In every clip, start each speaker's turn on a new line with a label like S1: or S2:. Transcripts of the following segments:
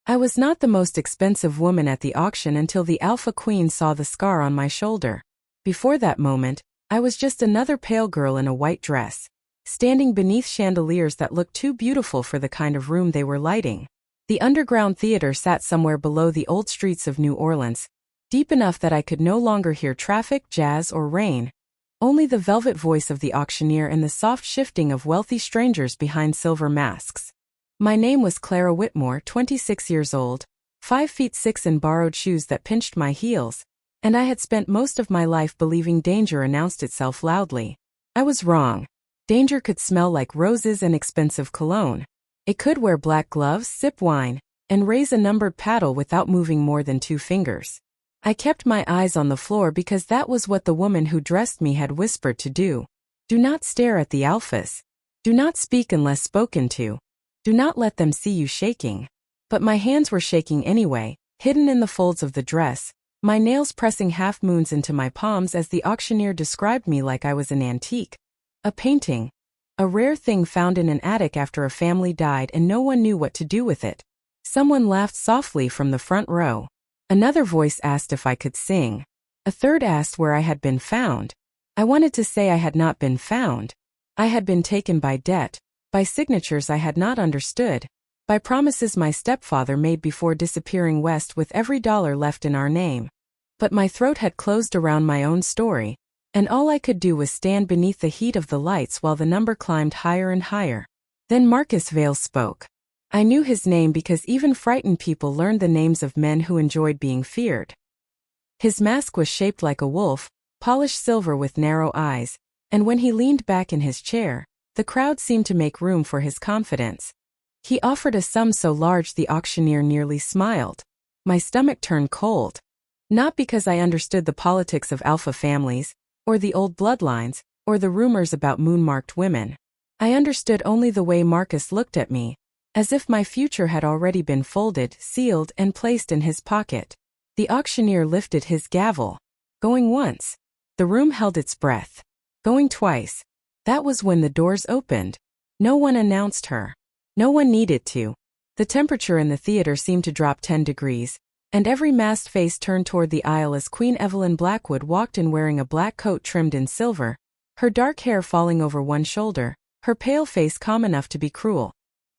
S1: I was not the most expensive woman at the auction until the Alpha Queen saw the scar on my shoulder. Before that moment, I was just another pale girl in a white dress, standing beneath chandeliers that looked too beautiful for the kind of room they were lighting. The underground theater sat somewhere below the old streets of New Orleans, deep enough that I could no longer hear traffic, jazz, or rain, only the velvet voice of the auctioneer and the soft shifting of wealthy strangers behind silver masks. My name was Clara Whitmore, 26 years old, 5'6" in borrowed shoes that pinched my heels, and I had spent most of my life believing danger announced itself loudly. I was wrong. Danger could smell like roses and expensive cologne. It could wear black gloves, sip wine, and raise a numbered paddle without moving more than 2 fingers. I kept my eyes on the floor because that was what the woman who dressed me had whispered to do. Do not stare at the alphas. Do not speak unless spoken to. Do not let them see you shaking. But my hands were shaking anyway, hidden in the folds of the dress, my nails pressing half-moons into my palms as the auctioneer described me like I was an antique. A painting. A rare thing found in an attic after a family died and no one knew what to do with it. Someone laughed softly from the front row. Another voice asked if I could sing. A third asked where I had been found. I wanted to say I had not been found. I had been taken by debt, by signatures I had not understood, by promises my stepfather made before disappearing west with every dollar left in our name. But my throat had closed around my own story, and all I could do was stand beneath the heat of the lights while the number climbed higher and higher. Then Marcus Vale spoke. I knew his name because even frightened people learned the names of men who enjoyed being feared. His mask was shaped like a wolf, polished silver with narrow eyes, and when he leaned back in his chair, the crowd seemed to make room for his confidence. He offered a sum so large the auctioneer nearly smiled. My stomach turned cold. Not because I understood the politics of alpha families, or the old bloodlines, or the rumors about moon-marked women. I understood only the way Marcus looked at me, as if my future had already been folded, sealed, and placed in his pocket. The auctioneer lifted his gavel. Going once. The room held its breath. Going twice. That was when the doors opened. No one announced her. No one needed to. The temperature in the theater seemed to drop 10 degrees, and every masked face turned toward the aisle as Queen Evelyn Blackwood walked in wearing a black coat trimmed in silver, her dark hair falling over one shoulder, her pale face calm enough to be cruel.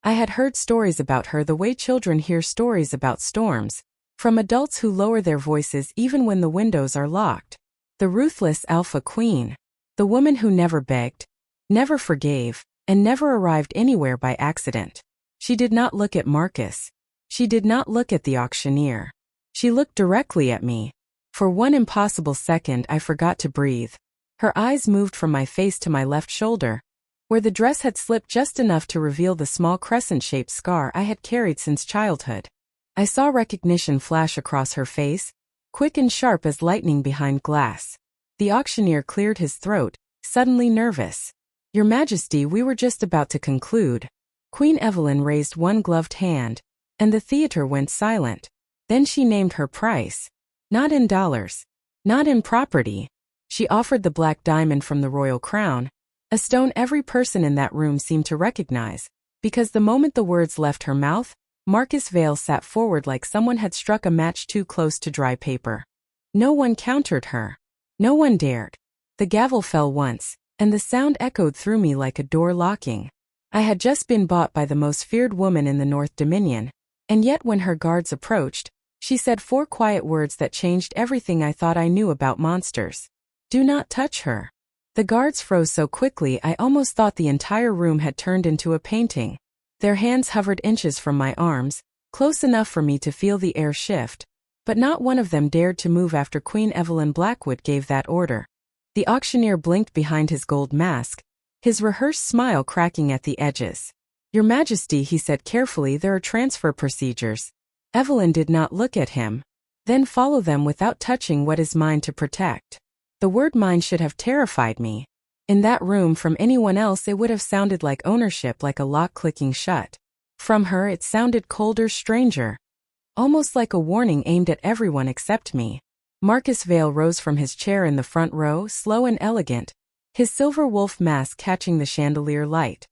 S1: I had heard stories about her the way children hear stories about storms, from adults who lower their voices even when the windows are locked. The ruthless Alpha Queen. The woman who never begged, never forgave, and never arrived anywhere by accident. She did not look at Marcus. She did not look at the auctioneer. She looked directly at me. For one impossible second I forgot to breathe. Her eyes moved from my face to my left shoulder, where the dress had slipped just enough to reveal the small crescent-shaped scar I had carried since childhood. I saw recognition flash across her face, quick and sharp as lightning behind glass. The auctioneer cleared his throat, suddenly nervous. Your Majesty, we were just about to conclude. Queen Evelyn raised one gloved hand, and the theater went silent. Then she named her price. Not in dollars. Not in property. She offered the black diamond from the royal crown, a stone every person in that room seemed to recognize, because the moment the words left her mouth, Marcus Vale sat forward like someone had struck a match too close to dry paper. No one countered her. No one dared. The gavel fell once, and the sound echoed through me like a door locking. I had just been bought by the most feared woman in the North Dominion, and yet when her guards approached, she said 4 quiet words that changed everything I thought I knew about monsters. Do not touch her. The guards froze so quickly I almost thought the entire room had turned into a painting. Their hands hovered inches from my arms, close enough for me to feel the air shift, but not one of them dared to move after Queen Evelyn Blackwood gave that order. The auctioneer blinked behind his gold mask, his rehearsed smile cracking at the edges. Your Majesty, he said carefully, there are transfer procedures. Evelyn did not look at him. Then follow them without touching what is mine to protect. The word mine should have terrified me. In that room, from anyone else it would have sounded like ownership, like a lock clicking shut. From her it sounded colder, stranger. Almost like a warning aimed at everyone except me. Marcus Vale rose from his chair in the front row, slow and elegant, his silver wolf mask catching the chandelier light.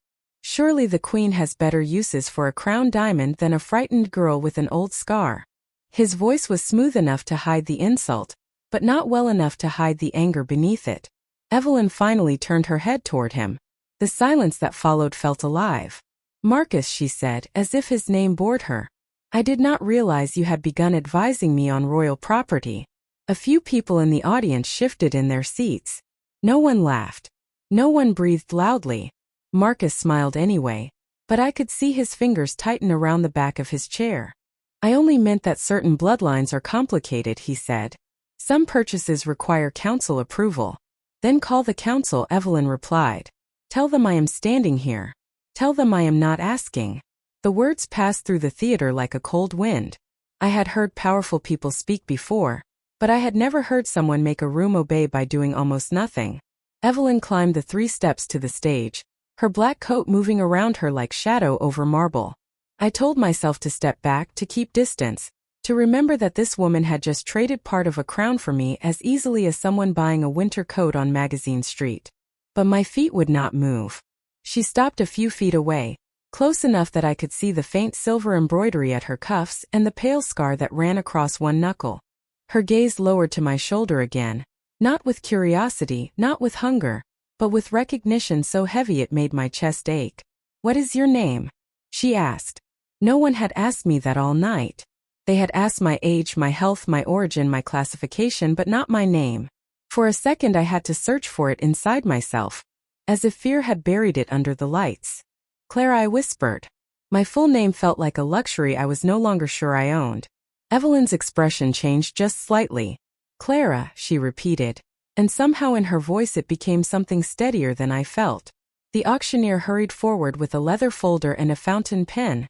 S1: Surely the queen has better uses for a crown diamond than a frightened girl with an old scar. His voice was smooth enough to hide the insult, but not well enough to hide the anger beneath it. Evelyn finally turned her head toward him. The silence that followed felt alive. "Marcus," she said, as if his name bored her. "I did not realize you had begun advising me on royal property." A few people in the audience shifted in their seats. No one laughed. No one breathed loudly. Marcus smiled anyway, but I could see his fingers tighten around the back of his chair. "I only meant that certain bloodlines are complicated," he said. "Some purchases require council approval." "Then call the council," Evelyn replied. "Tell them I am standing here. Tell them I am not asking." The words passed through the theater like a cold wind. I had heard powerful people speak before, but I had never heard someone make a room obey by doing almost nothing. Evelyn climbed the 3 steps to the stage, her black coat moving around her like shadow over marble. I told myself to step back, to keep distance, to remember that this woman had just traded part of a crown for me as easily as someone buying a winter coat on Magazine Street. But my feet would not move. She stopped a few feet away, close enough that I could see the faint silver embroidery at her cuffs and the pale scar that ran across one knuckle. Her gaze lowered to my shoulder again, not with curiosity, not with hunger, but with recognition so heavy it made my chest ache. "What is your name?" she asked. No one had asked me that all night. They had asked my age, my health, my origin, my classification, but not my name. For a second I had to search for it inside myself, as if fear had buried it under the lights. "Clara," I whispered. My full name felt like a luxury I was no longer sure I owned. Evelyn's expression changed just slightly. "Clara," she repeated, and somehow in her voice it became something steadier than I felt. The auctioneer hurried forward with a leather folder and a fountain pen,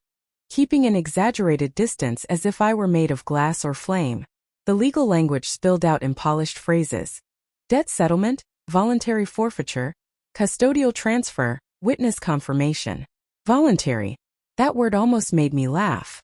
S1: keeping an exaggerated distance as if I were made of glass or flame. The legal language spilled out in polished phrases. Debt settlement, voluntary forfeiture, custodial transfer, witness confirmation. Voluntary. That word almost made me laugh.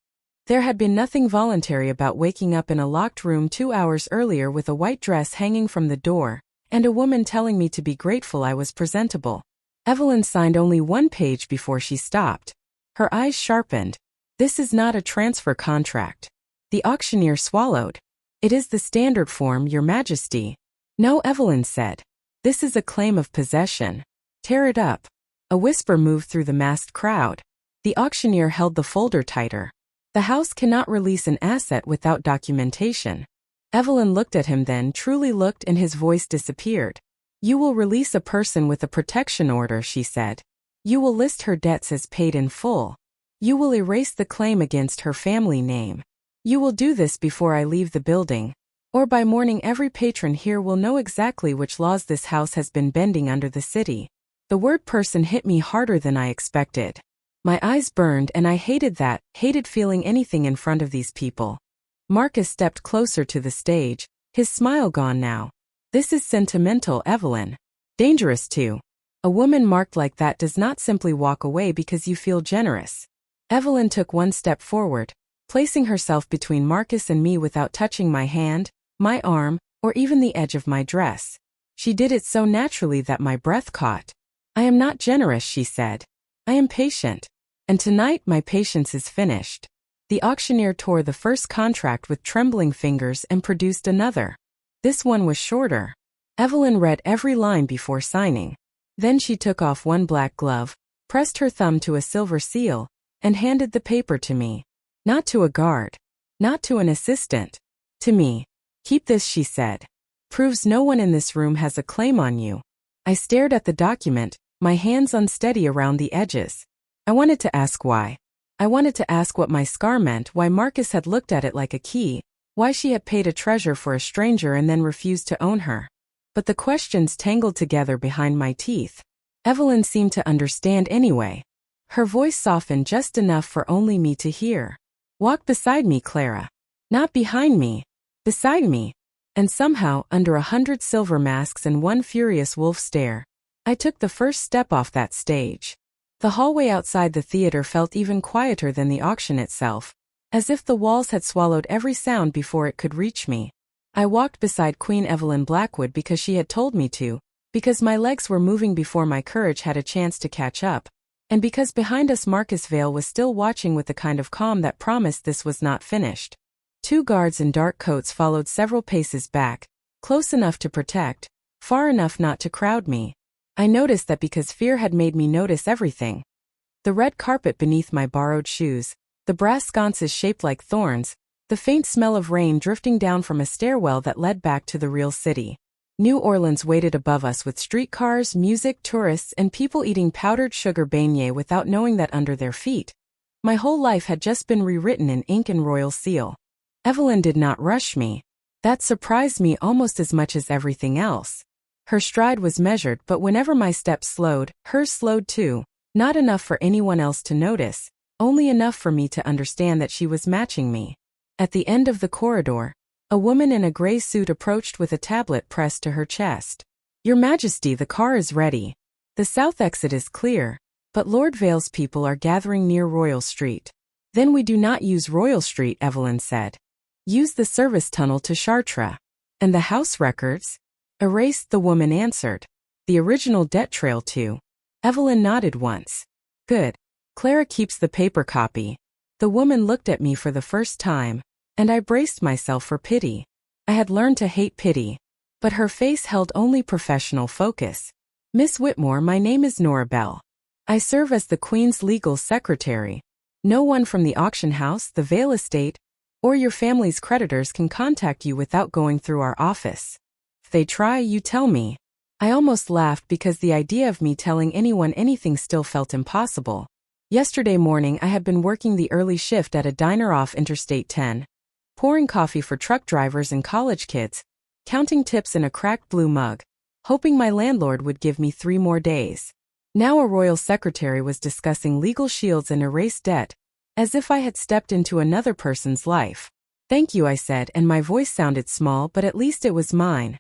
S1: There had been nothing voluntary about waking up in a locked room 2 hours earlier with a white dress hanging from the door, and a woman telling me to be grateful I was presentable. Evelyn signed only 1 page before she stopped. Her eyes sharpened. "This is not a transfer contract." The auctioneer swallowed. "It is the standard form, Your Majesty." "No," Evelyn said. "This is a claim of possession. Tear it up." A whisper moved through the massed crowd. The auctioneer held the folder tighter. "The house cannot release an asset without documentation." Evelyn looked at him, then truly looked, and his voice disappeared. "You will release a person with a protection order," she said. "You will list her debts as paid in full. You will erase the claim against her family name. You will do this before I leave the building, or by morning every patron here will know exactly which laws this house has been bending under the city." The word person hit me harder than I expected. My eyes burned, and I hated that, hated feeling anything in front of these people. Marcus stepped closer to the stage, his smile gone now. "This is sentimental, Evelyn. Dangerous too. A woman marked like that does not simply walk away because you feel generous." Evelyn took 1 step forward, placing herself between Marcus and me without touching my hand, my arm, or even the edge of my dress. She did it so naturally that my breath caught. "I am not generous," she said. "I am patient. And tonight my patience is finished." The auctioneer tore the first contract with trembling fingers and produced another. This one was shorter. Evelyn read every line before signing. Then she took off one black glove, pressed her thumb to a silver seal, and handed the paper to me. Not to a guard. Not to an assistant. To me. "Keep this," she said. "Proves no one in this room has a claim on you." I stared at the document, my hands unsteady around the edges. I wanted to ask why. I wanted to ask what my scar meant, why Marcus had looked at it like a key, why she had paid a treasure for a stranger and then refused to own her. But the questions tangled together behind my teeth. Evelyn seemed to understand anyway. Her voice softened just enough for only me to hear. "Walk beside me, Clara. Not behind me. Beside me." And somehow, under 100 silver masks and one furious wolf stare, I took the first step off that stage. The hallway outside the theater felt even quieter than the auction itself, as if the walls had swallowed every sound before it could reach me. I walked beside Queen Evelyn Blackwood because she had told me to, because my legs were moving before my courage had a chance to catch up, And because behind us Marcus Vale was still watching with the kind of calm that promised this was not finished. 2 guards in dark coats followed several paces back, close enough to protect, far enough not to crowd me. I noticed that because fear had made me notice everything. The red carpet beneath my borrowed shoes, the brass sconces shaped like thorns, the faint smell of rain drifting down from a stairwell that led back to the real city. New Orleans waited above us with streetcars, music, tourists, and people eating powdered sugar beignet without knowing that under their feet. My whole life had just been rewritten in ink and royal seal. Evelyn did not rush me. That surprised me almost as much as everything else. Her stride was measured, but whenever my steps slowed, hers slowed too. Not enough for anyone else to notice, only enough for me to understand that she was matching me. At the end of the corridor, a woman in a gray suit approached with a tablet pressed to her chest. "Your Majesty, the car is ready. The south exit is clear, but Lord Vale's people are gathering near Royal Street." "Then we do not use Royal Street," Evelyn said. "Use the service tunnel to Chartres." "And the house records?" "Erased," the woman answered. "The original debt trail too." Evelyn nodded once. "Good. Clara keeps the paper copy." The woman looked at me for the first time, and I braced myself for pity. I had learned to hate pity. But her face held only professional focus. "Miss Whitmore, my name is Nora Bell. I serve as the Queen's legal secretary. No one from the auction house, the Vale estate, or your family's creditors can contact you without going through our office. If they try, you tell me." I almost laughed because the idea of me telling anyone anything still felt impossible. Yesterday morning I had been working the early shift at a diner off Interstate 10. Pouring coffee for truck drivers and college kids, counting tips in a cracked blue mug, hoping my landlord would give me 3 more days. Now a royal secretary was discussing legal shields and erased debt, as if I had stepped into another person's life. "Thank you," I said, and my voice sounded small, but at least it was mine.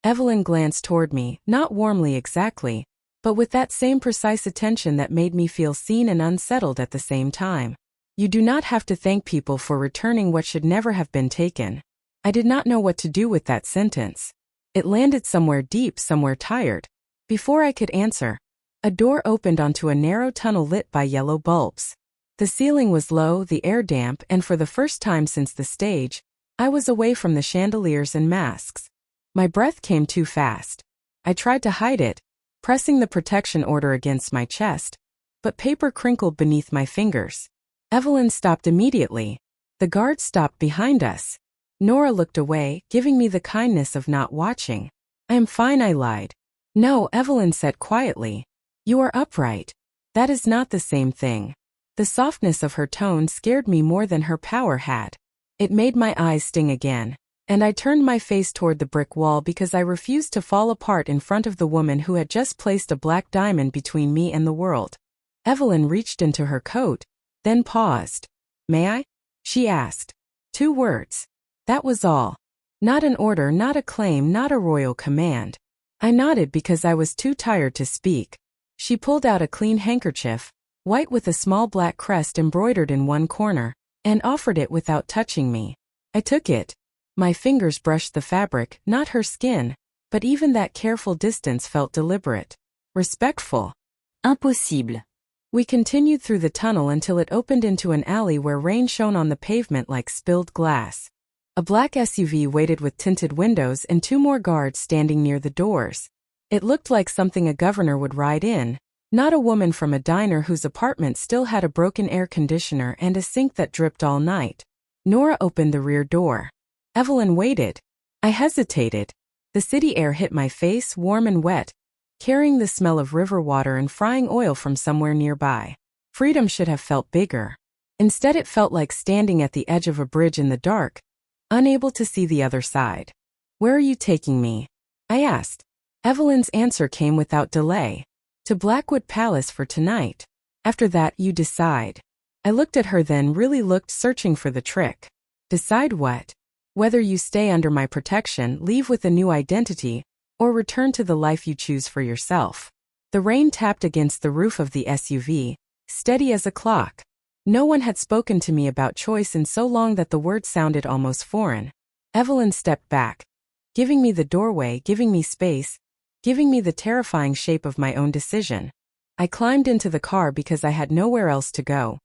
S1: Evelyn glanced toward me, not warmly exactly, but with that same precise attention that made me feel seen and unsettled at the same time. "You do not have to thank people for returning what should never have been taken." I did not know what to do with that sentence. It landed somewhere deep, somewhere tired. Before I could answer, a door opened onto a narrow tunnel lit by yellow bulbs. The ceiling was low, the air damp, and for the first time since the stage, I was away from the chandeliers and masks. My breath came too fast. I tried to hide it, pressing the protection order against my chest, but paper crinkled beneath my fingers. Evelyn stopped immediately. The guard stopped behind us. Nora looked away, giving me the kindness of not watching. "I am fine," I lied. "No," Evelyn said quietly. "You are upright." "That is not the same thing." The softness of her tone scared me more than her power had. It made my eyes sting again, and I turned my face toward the brick wall because I refused to fall apart in front of the woman who had just placed a black diamond between me and the world. Evelyn reached into her coat, then paused. "May I?" she asked. 2 words. That was all. Not an order, not a claim, not a royal command. I nodded because I was too tired to speak. She pulled out a clean handkerchief, white with a small black crest embroidered in one corner, and offered it without touching me. I took it. My fingers brushed the fabric, not her skin, but even that careful distance felt deliberate. Respectful.
S2: Impossible.
S1: We continued through the tunnel until it opened into an alley where rain shone on the pavement like spilled glass. A black SUV waited with tinted windows and 2 more guards standing near the doors. It looked like something a governor would ride in, not a woman from a diner whose apartment still had a broken air conditioner and a sink that dripped all night. Nora opened the rear door. Evelyn waited. I hesitated. The city air hit my face, warm and wet, carrying the smell of river water and frying oil from somewhere nearby. Freedom should have felt bigger. Instead, it felt like standing at the edge of a bridge in the dark, unable to see the other side. "Where are you taking me?" I asked. Evelyn's answer came without delay. "To Blackwood Palace for tonight. After that, you decide." I looked at her, then really looked, searching for the trick. "Decide what?" "Whether you stay under my protection, leave with a new identity, or return to the life you choose for yourself." The rain tapped against the roof of the SUV, steady as a clock. No one had spoken to me about choice in so long that the words sounded almost foreign. Evelyn stepped back, giving me the doorway, giving me space, giving me the terrifying shape of my own decision. I climbed into the car because I had nowhere else to go.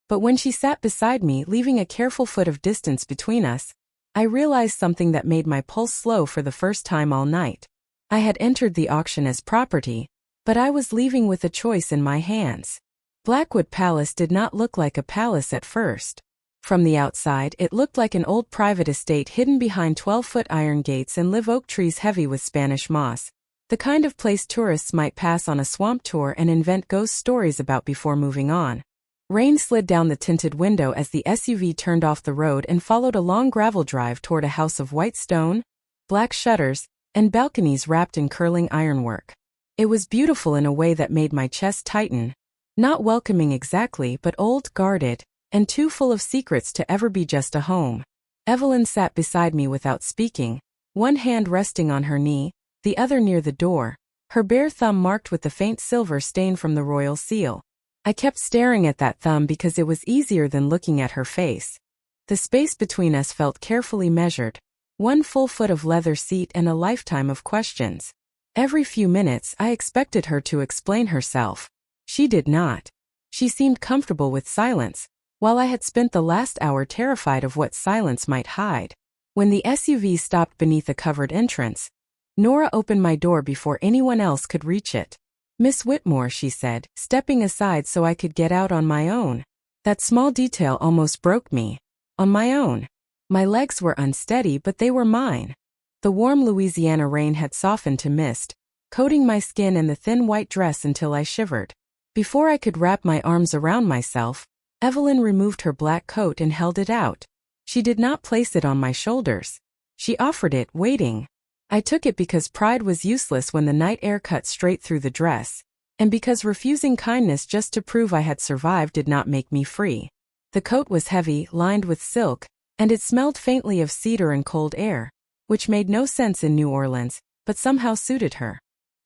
S1: But when she sat beside me, leaving a careful foot of distance between us, I realized something that made my pulse slow for the first time all night. I had entered the auction as property, but I was leaving with a choice in my hands. Blackwood Palace did not look like a palace at first. From the outside, it looked like an old private estate hidden behind 12-foot iron gates and live oak trees heavy with Spanish moss. The kind of place tourists might pass on a swamp tour and invent ghost stories about before moving on. Rain slid down the tinted window as the SUV turned off the road and followed a long gravel drive toward a house of white stone, black shutters, and balconies wrapped in curling ironwork. It was beautiful in a way that made my chest tighten. Not welcoming exactly, but old, guarded, and too full of secrets to ever be just a home. Evelyn sat beside me without speaking, one hand resting on her knee, the other near the door, her bare thumb marked with the faint silver stain from the royal seal. I kept staring at that thumb because it was easier than looking at her face. The space between us felt carefully measured. 1 full foot of leather seat and a lifetime of questions. Every few minutes I expected her to explain herself. She did not. She seemed comfortable with silence, while I had spent the last hour terrified of what silence might hide. When the SUV stopped beneath a covered entrance, Nora opened my door before anyone else could reach it. "Miss Whitmore," she said, stepping aside so I could get out on my own. That small detail almost broke me. On my own. My legs were unsteady, but they were mine. The warm Louisiana rain had softened to mist, coating my skin and the thin white dress until I shivered. Before I could wrap my arms around myself, Evelyn removed her black coat and held it out. She did not place it on my shoulders. She offered it, waiting. I took it because pride was useless when the night air cut straight through the dress, and because refusing kindness just to prove I had survived did not make me free. The coat was heavy, lined with silk, and it smelled faintly of cedar and cold air, which made no sense in New Orleans, but somehow suited her.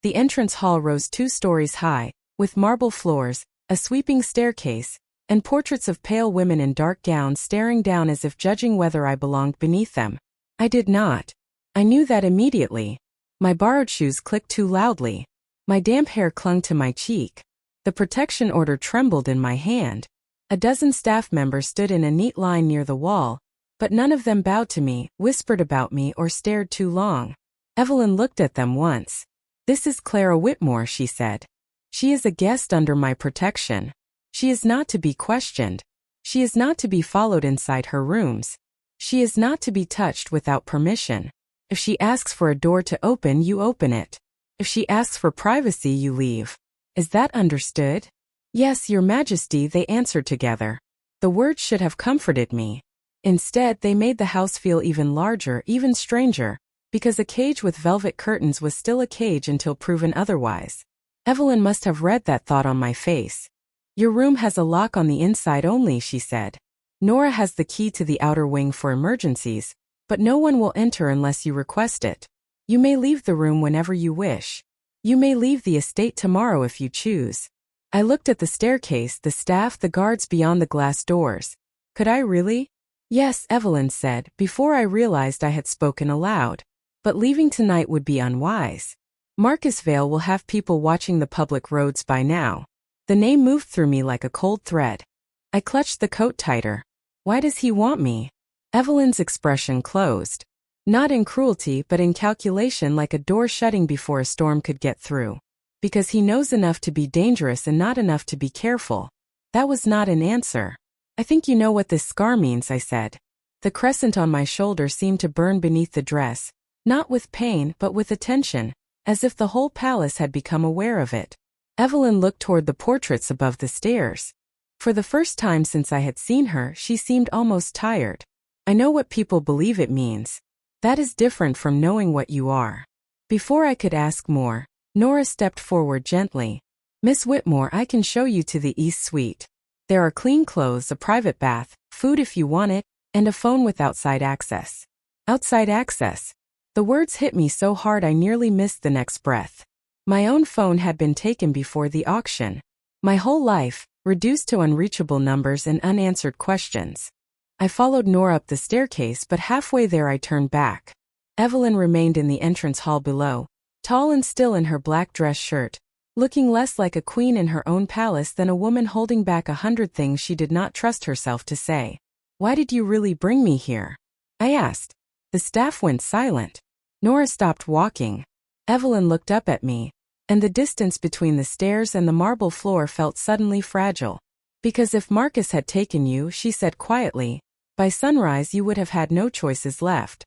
S1: The entrance hall rose 2 stories high, with marble floors, a sweeping staircase, and portraits of pale women in dark gowns staring down as if judging whether I belonged beneath them. I did not. I knew that immediately. My borrowed shoes clicked too loudly. My damp hair clung to my cheek. The protection order trembled in my hand. A dozen staff members stood in a neat line near the wall, but none of them bowed to me, whispered about me, or stared too long. Evelyn looked at them once. "This is Clara Whitmore," she said. "She is a guest under my protection. She is not to be questioned. She is not to be followed inside her rooms. She is not to be touched without permission. If she asks for a door to open, you open it. If she asks for privacy, you leave. Is that understood?" "Yes, Your Majesty," they answered together. The words should have comforted me. Instead, they made the house feel even larger, even stranger, because a cage with velvet curtains was still a cage until proven otherwise. Evelyn must have read that thought on my face. "Your room has a lock on the inside only," she said. "Nora has the key to the outer wing for emergencies, but no one will enter unless you request it. You may leave the room whenever you wish. You may leave the estate tomorrow if you choose." I looked at the staircase, the staff, the guards beyond the glass doors. Could I really? "Yes," Evelyn said, before I realized I had spoken aloud. "But leaving tonight would be unwise. Marcusvale will have people watching the public roads by now." The name moved through me like a cold thread. I clutched the coat tighter. "Why does he want me?" Evelyn's expression closed. Not in cruelty, but in calculation, like a door shutting before a storm could get through. "Because he knows enough to be dangerous and not enough to be careful." That was not an answer. "I think you know what this scar means," I said. The crescent on my shoulder seemed to burn beneath the dress, not with pain but with attention, as if the whole palace had become aware of it. Evelyn looked toward the portraits above the stairs. For the first time since I had seen her, she seemed almost tired. "I know what people believe it means. That is different from knowing what you are." Before I could ask more, Nora stepped forward gently. "Miss Whitmore, I can show you to the East Suite. There are clean clothes, a private bath, food if you want it, and a phone with outside access." Outside access. The words hit me so hard I nearly missed the next breath. My own phone had been taken before the auction. My whole life, reduced to unreachable numbers and unanswered questions. I followed Nora up the staircase, but halfway there I turned back. Evelyn remained in the entrance hall below, tall and still in her black dress shirt, looking less like a queen in her own palace than a woman holding back 100 things she did not trust herself to say. "Why did you really bring me here?" I asked. The staff went silent. Nora stopped walking. Evelyn looked up at me, and the distance between the stairs and the marble floor felt suddenly fragile. "Because if Marcus had taken you," she said quietly, "by sunrise you would have had no choices left.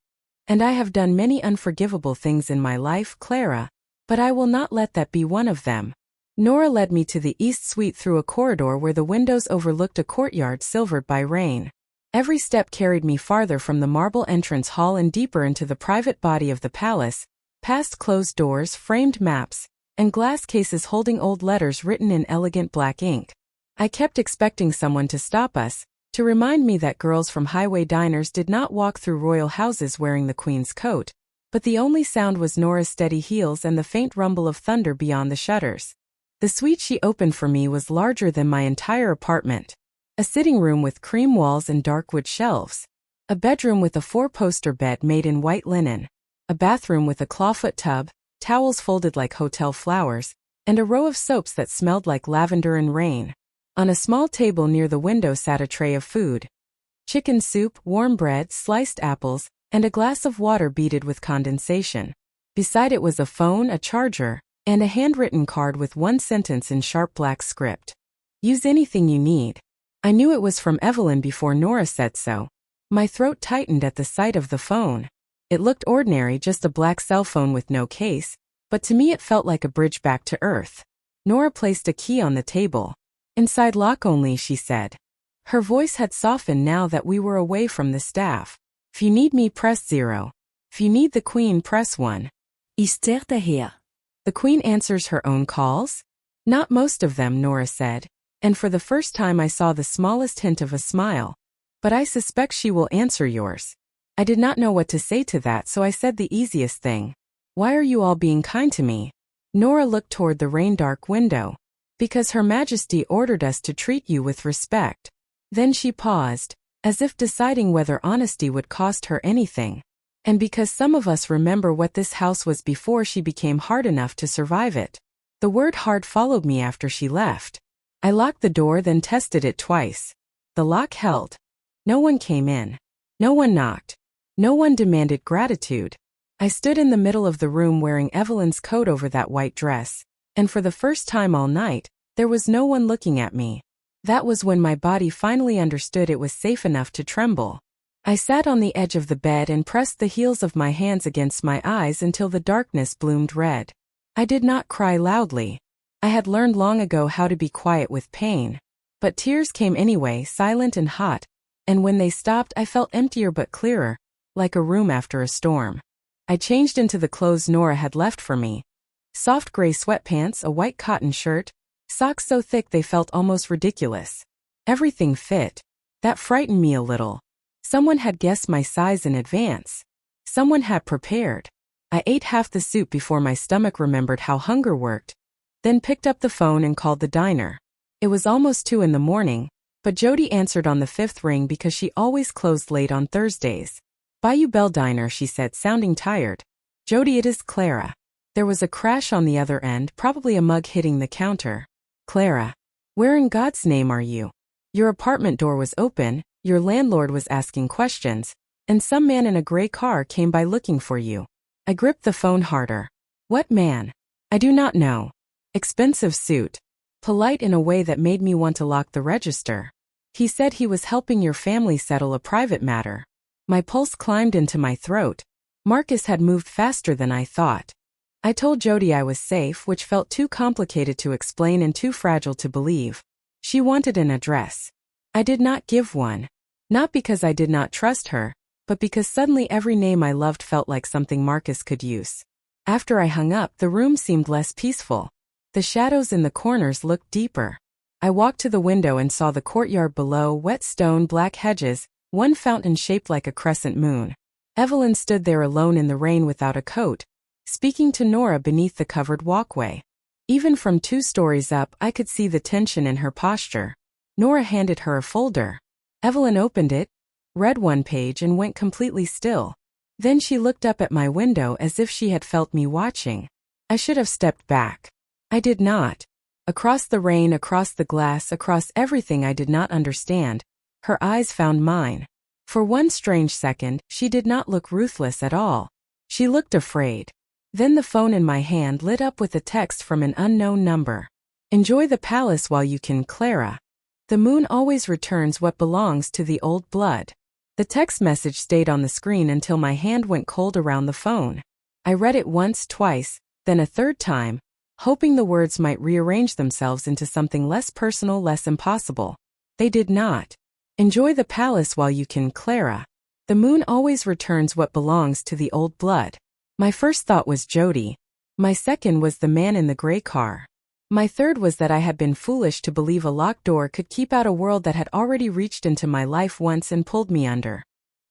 S1: And I have done many unforgivable things in my life, Clara, but I will not let that be one of them." Nora led me to the east suite through a corridor where the windows overlooked a courtyard silvered by rain. Every step carried me farther from the marble entrance hall and deeper into the private body of the palace, past closed doors, framed maps, and glass cases holding old letters written in elegant black ink. I kept expecting someone to stop us, to remind me that girls from highway diners did not walk through royal houses wearing the queen's coat, but the only sound was Nora's steady heels and the faint rumble of thunder beyond the shutters. The suite she opened for me was larger than my entire apartment. A sitting room with cream walls and dark wood shelves. A bedroom with a 4-poster bed made in white linen. A bathroom with a clawfoot tub, towels folded like hotel flowers, and a row of soaps that smelled like lavender and rain. On a small table near the window sat a tray of food. Chicken soup, warm bread, sliced apples, and a glass of water beaded with condensation. Beside it was a phone, a charger, and a handwritten card with one sentence in sharp black script. "Use anything you need." I knew it was from Evelyn before Nora said so. My throat tightened at the sight of the phone. It looked ordinary, just a black cell phone with no case, but to me it felt like a bridge back to Earth. Nora placed a key on the table. "Inside lock only," she said. Her voice had softened now that we were away from the staff. "If you need me, press 0. If you need the queen, press 1. Ist hier." "The queen answers her own calls?" "Not most of them," Nora said, and for the first time I saw the smallest hint of a smile. "But I suspect she will answer yours." I did not know what to say to that, so I said the easiest thing. "Why are you all being kind to me?" Nora looked toward the rain-dark window. "Because Her Majesty ordered us to treat you with respect." Then she paused, as if deciding whether honesty would cost her anything. "And because some of us remember what this house was before she became hard enough to survive it." The word hard followed me after she left. I locked the door, then tested it twice. The lock held. No one came in. No one knocked. No one demanded gratitude. I stood in the middle of the room wearing Evelyn's coat over that white dress, and for the first time all night, there was no one looking at me. That was when my body finally understood it was safe enough to tremble. I sat on the edge of the bed and pressed the heels of my hands against my eyes until the darkness bloomed red. I did not cry loudly. I had learned long ago how to be quiet with pain. But tears came anyway, silent and hot, and when they stopped I felt emptier but clearer, like a room after a storm. I changed into the clothes Nora had left for me. Soft gray sweatpants, a white cotton shirt, socks so thick they felt almost ridiculous. Everything fit. That frightened me a little. Someone had guessed my size in advance. Someone had prepared. I ate half the soup before my stomach remembered how hunger worked, then picked up the phone and called the diner. It was almost 2 in the morning, but Jody answered on the 5th ring because she always closed late on Thursdays. "Bayou Belle Diner," she said, sounding tired. "Jody, it is Clara." There was a crash on the other end, probably a mug hitting the counter. "Clara, where in God's name are you? Your apartment door was open, your landlord was asking questions, and some man in a gray car came by looking for you." I gripped the phone harder. "What man?" "I do not know. Expensive suit. Polite in a way that made me want to lock the register. He said he was helping your family settle a private matter." My pulse climbed into my throat. Marcus had moved faster than I thought. I told Jody I was safe, which felt too complicated to explain and too fragile to believe. She wanted an address. I did not give one. Not because I did not trust her, but because suddenly every name I loved felt like something Marcus could use. After I hung up, the room seemed less peaceful. The shadows in the corners looked deeper. I walked to the window and saw the courtyard below, wet stone, black hedges, one fountain shaped like a crescent moon. Evelyn stood there alone in the rain without a coat, speaking to Nora beneath the covered walkway. Even from 2 stories up, I could see the tension in her posture. Nora handed her a folder. Evelyn opened it, read one page and went completely still. Then she looked up at my window as if she had felt me watching. I should have stepped back. I did not. Across the rain, across the glass, across everything I did not understand, her eyes found mine. For one strange second, she did not look ruthless at all. She looked afraid. Then the phone in my hand lit up with a text from an unknown number. Enjoy the palace while you can, Clara. The moon always returns what belongs to the old blood. The text message stayed on the screen until my hand went cold around the phone. I read it once, twice, then a third time, hoping the words might rearrange themselves into something less personal, less impossible. They did not. Enjoy the palace while you can, Clara. The moon always returns what belongs to the old blood. My first thought was Jody. My second was the man in the gray car. My third was that I had been foolish to believe a locked door could keep out a world that had already reached into my life once and pulled me under.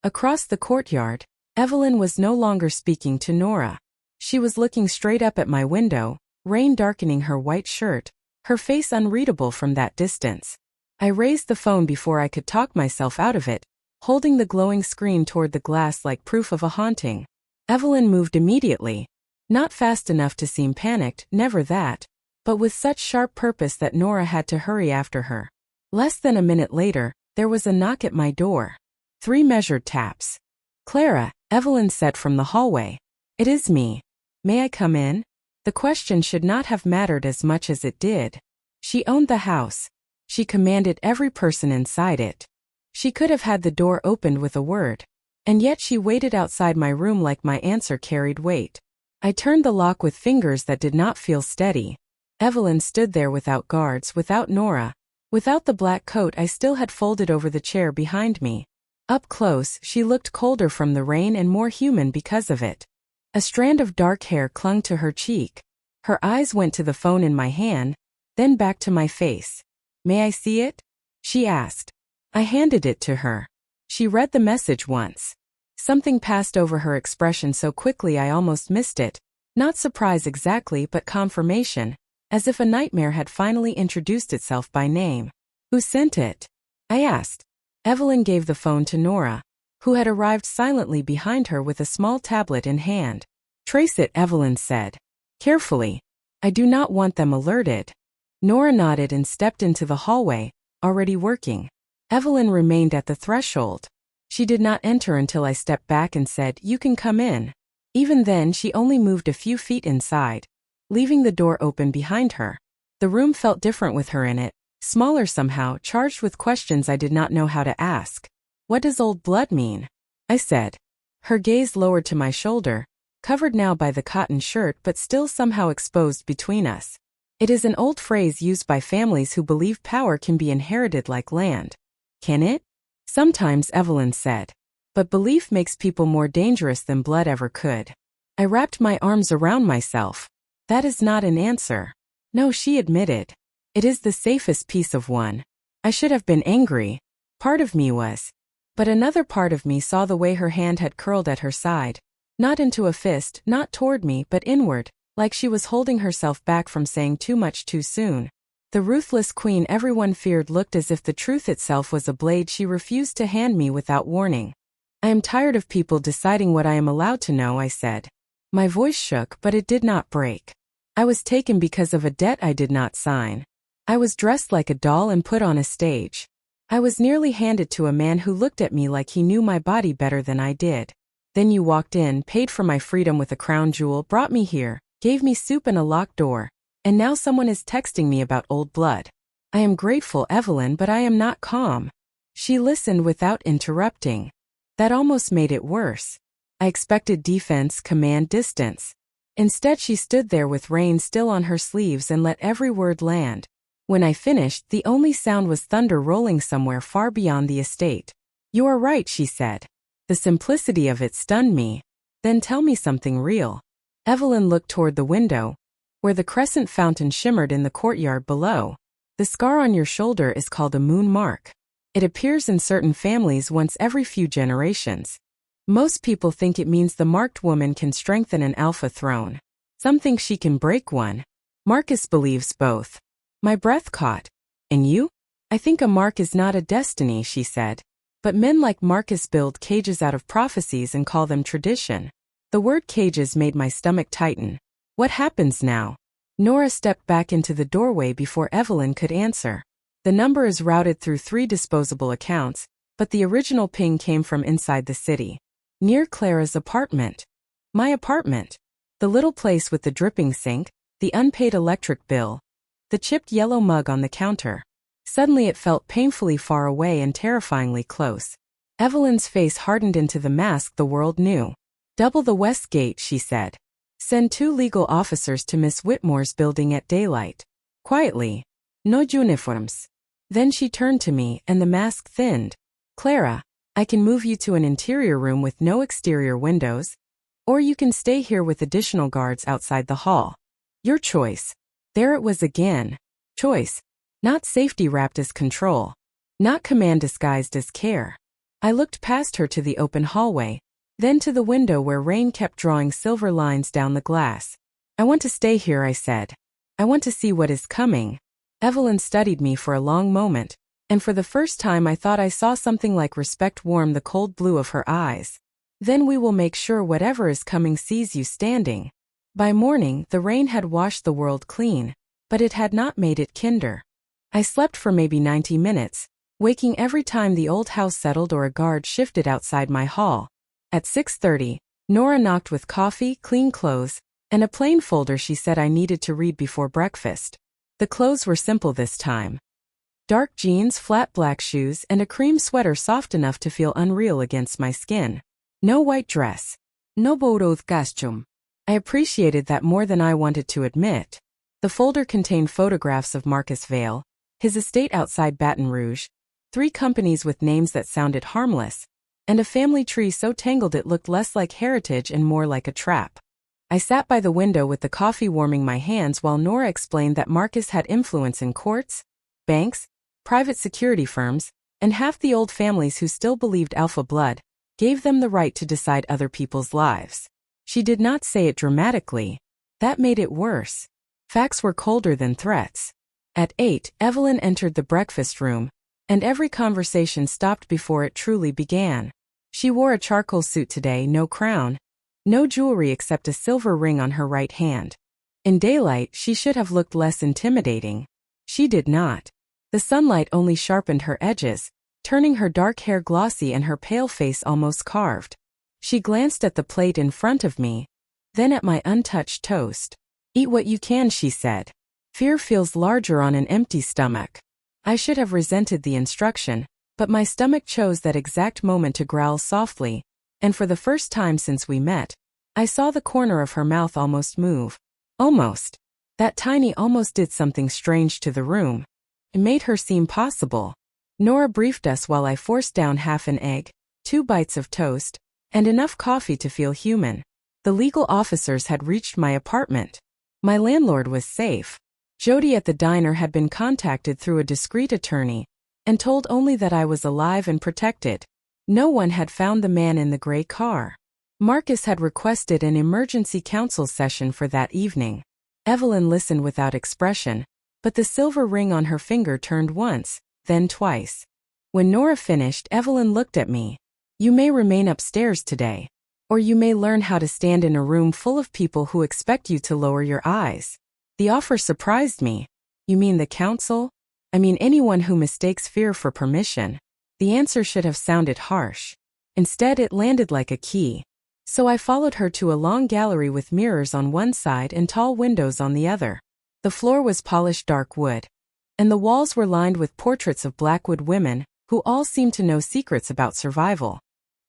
S1: Across the courtyard, Evelyn was no longer speaking to Nora. She was looking straight up at my window, rain darkening her white shirt, her face unreadable from that distance. I raised the phone before I could talk myself out of it, holding the glowing screen toward the glass like proof of a haunting. Evelyn moved immediately. Not fast enough to seem panicked, never that, but with such sharp purpose that Nora had to hurry after her. Less than a minute later, there was a knock at my door. 3 measured taps. Clara, Evelyn said from the hallway. It is me. May I come in? The question should not have mattered as much as it did. She owned the house. She commanded every person inside it. She could have had the door opened with a word. And yet she waited outside my room like my answer carried weight. I turned the lock with fingers that did not feel steady. Evelyn stood there without guards, without Nora, without the black coat I still had folded over the chair behind me. Up close, she looked colder from the rain and more human because of it. A strand of dark hair clung to her cheek. Her eyes went to the phone in my hand, then back to my face. May I see it? She asked. I handed it to her. She read the message once. Something passed over her expression so quickly I almost missed it. Not surprise exactly, but confirmation, as if a nightmare had finally introduced itself by name. Who sent it? I asked. Evelyn gave the phone to Nora, who had arrived silently behind her with a small tablet in hand. Trace it, Evelyn said. Carefully. I do not want them alerted. Nora nodded and stepped into the hallway, already working. Evelyn remained at the threshold. She did not enter until I stepped back and said, "You can come in." Even then, she only moved a few feet inside, leaving the door open behind her. The room felt different with her in it, smaller somehow, charged with questions I did not know how to ask. What does old blood mean? I said. Her gaze lowered to my shoulder, covered now by the cotton shirt but still somehow exposed between us. It is an old phrase used by families who believe power can be inherited like land. Can it? Sometimes, Evelyn said. But belief makes people more dangerous than blood ever could. I wrapped my arms around myself. That is not an answer. No, she admitted. It is the safest piece of one. I should have been angry. Part of me was. But another part of me saw the way her hand had curled at her side. Not into a fist, not toward me, but inward, like she was holding herself back from saying too much too soon. The ruthless queen everyone feared looked as if the truth itself was a blade she refused to hand me without warning. I am tired of people deciding what I am allowed to know, I said. My voice shook, but it did not break. I was taken because of a debt I did not sign. I was dressed like a doll and put on a stage. I was nearly handed to a man who looked at me like he knew my body better than I did. Then you walked in, paid for my freedom with a crown jewel, brought me here, gave me soup and a locked door. And now someone is texting me about old blood. I am grateful, Evelyn, but I am not calm. She listened without interrupting. That almost made it worse. I expected defense, command, distance. Instead, she stood there with rain still on her sleeves and let every word land. When I finished, the only sound was thunder rolling somewhere far beyond the estate. You are right, she said. The simplicity of it stunned me. Then tell me something real. Evelyn looked toward the window, where the crescent fountain shimmered in the courtyard below. The scar on your shoulder is called a moon mark. It appears in certain families once every few generations. Most people think it means the marked woman can strengthen an alpha throne. Some think she can break one. Marcus believes both. My breath caught. And you? I think a mark is not a destiny, she said. But men like Marcus build cages out of prophecies and call them tradition. The word cages made my stomach tighten. What happens now? Nora stepped back into the doorway before Evelyn could answer. The number is routed through 3 disposable accounts, but the original ping came from inside the city. Near Clara's apartment. My apartment. The little place with the dripping sink, the unpaid electric bill, the chipped yellow mug on the counter. Suddenly it felt painfully far away and terrifyingly close. Evelyn's face hardened into the mask the world knew. Double the west gate, she said. Send 2 legal officers to Miss Whitmore's building at daylight. Quietly. No uniforms. Then she turned to me and the mask thinned. Clara, I can move you to an interior room with no exterior windows, or you can stay here with additional guards outside the hall. Your choice. There it was again. Choice. Not safety wrapped as control. Not command disguised as care. I looked past her to the open hallway, then to the window where rain kept drawing silver lines down the glass. I want to stay here, I said. I want to see what is coming. Evelyn studied me for a long moment, and for the first time I thought I saw something like respect warm the cold blue of her eyes. Then we will make sure whatever is coming sees you standing. By morning, the rain had washed the world clean, but it had not made it kinder. I slept for maybe 90 minutes, waking every time the old house settled or a guard shifted outside my hall. At 6:30, Nora knocked with coffee, clean clothes, and a plain folder she said I needed to read before breakfast. The clothes were simple this time. Dark jeans, flat black shoes, and a cream sweater soft enough to feel unreal against my skin. No white dress. No borrowed costume. I appreciated that more than I wanted to admit. The folder contained photographs of Marcus Vale, his estate outside Baton Rouge, 3 companies with names that sounded harmless, and a family tree so tangled it looked less like heritage and more like a trap. I sat by the window with the coffee warming my hands while Nora explained that Marcus had influence in courts, banks, private security firms, and half the old families who still believed alpha blood gave them the right to decide other people's lives. She did not say it dramatically. That made it worse. Facts were colder than threats. At 8, Evelyn entered the breakfast room, and every conversation stopped before it truly began. She wore a charcoal suit today, no crown, no jewelry except a silver ring on her right hand. In daylight, she should have looked less intimidating. She did not. The sunlight only sharpened her edges, turning her dark hair glossy and her pale face almost carved. She glanced at the plate in front of me, then at my untouched toast. Eat what you can, she said. Fear feels larger on an empty stomach. I should have resented the instruction, but my stomach chose that exact moment to growl softly, and for the first time since we met, I saw the corner of her mouth almost move. Almost. That tiny almost did something strange to the room. It made her seem possible. Nora briefed us while I forced down half an egg, 2 bites of toast, and enough coffee to feel human. The legal officers had reached my apartment. My landlord was safe. Jody at the diner had been contacted through a discreet attorney, and told only that I was alive and protected. No one had found the man in the gray car. Marcus had requested an emergency council session for that evening. Evelyn listened without expression, but the silver ring on her finger turned once, then twice. When Nora finished, Evelyn looked at me. You may remain upstairs today, or you may learn how to stand in a room full of people who expect you to lower your eyes. The offer surprised me. You mean the council? I mean anyone who mistakes fear for permission. The answer should have sounded harsh. Instead, it landed like a key. So I followed her to a long gallery with mirrors on one side and tall windows on the other. The floor was polished dark wood, and the walls were lined with portraits of Blackwood women, who all seemed to know secrets about survival.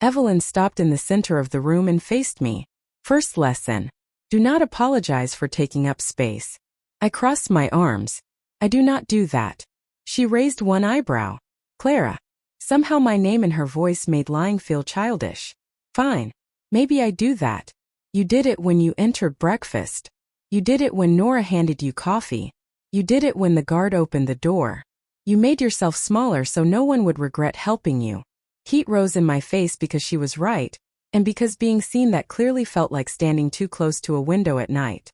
S1: Evelyn stopped in the center of the room and faced me. First lesson. Do not apologize for taking up space. I crossed my arms. I do not do that. She raised one eyebrow. Clara. Somehow my name and her voice made lying feel childish. Fine. Maybe I do that. You did it when you entered breakfast. You did it when Nora handed you coffee. You did it when the guard opened the door. You made yourself smaller so no one would regret helping you. Heat rose in my face because she was right, and because being seen that clearly felt like standing too close to a window at night.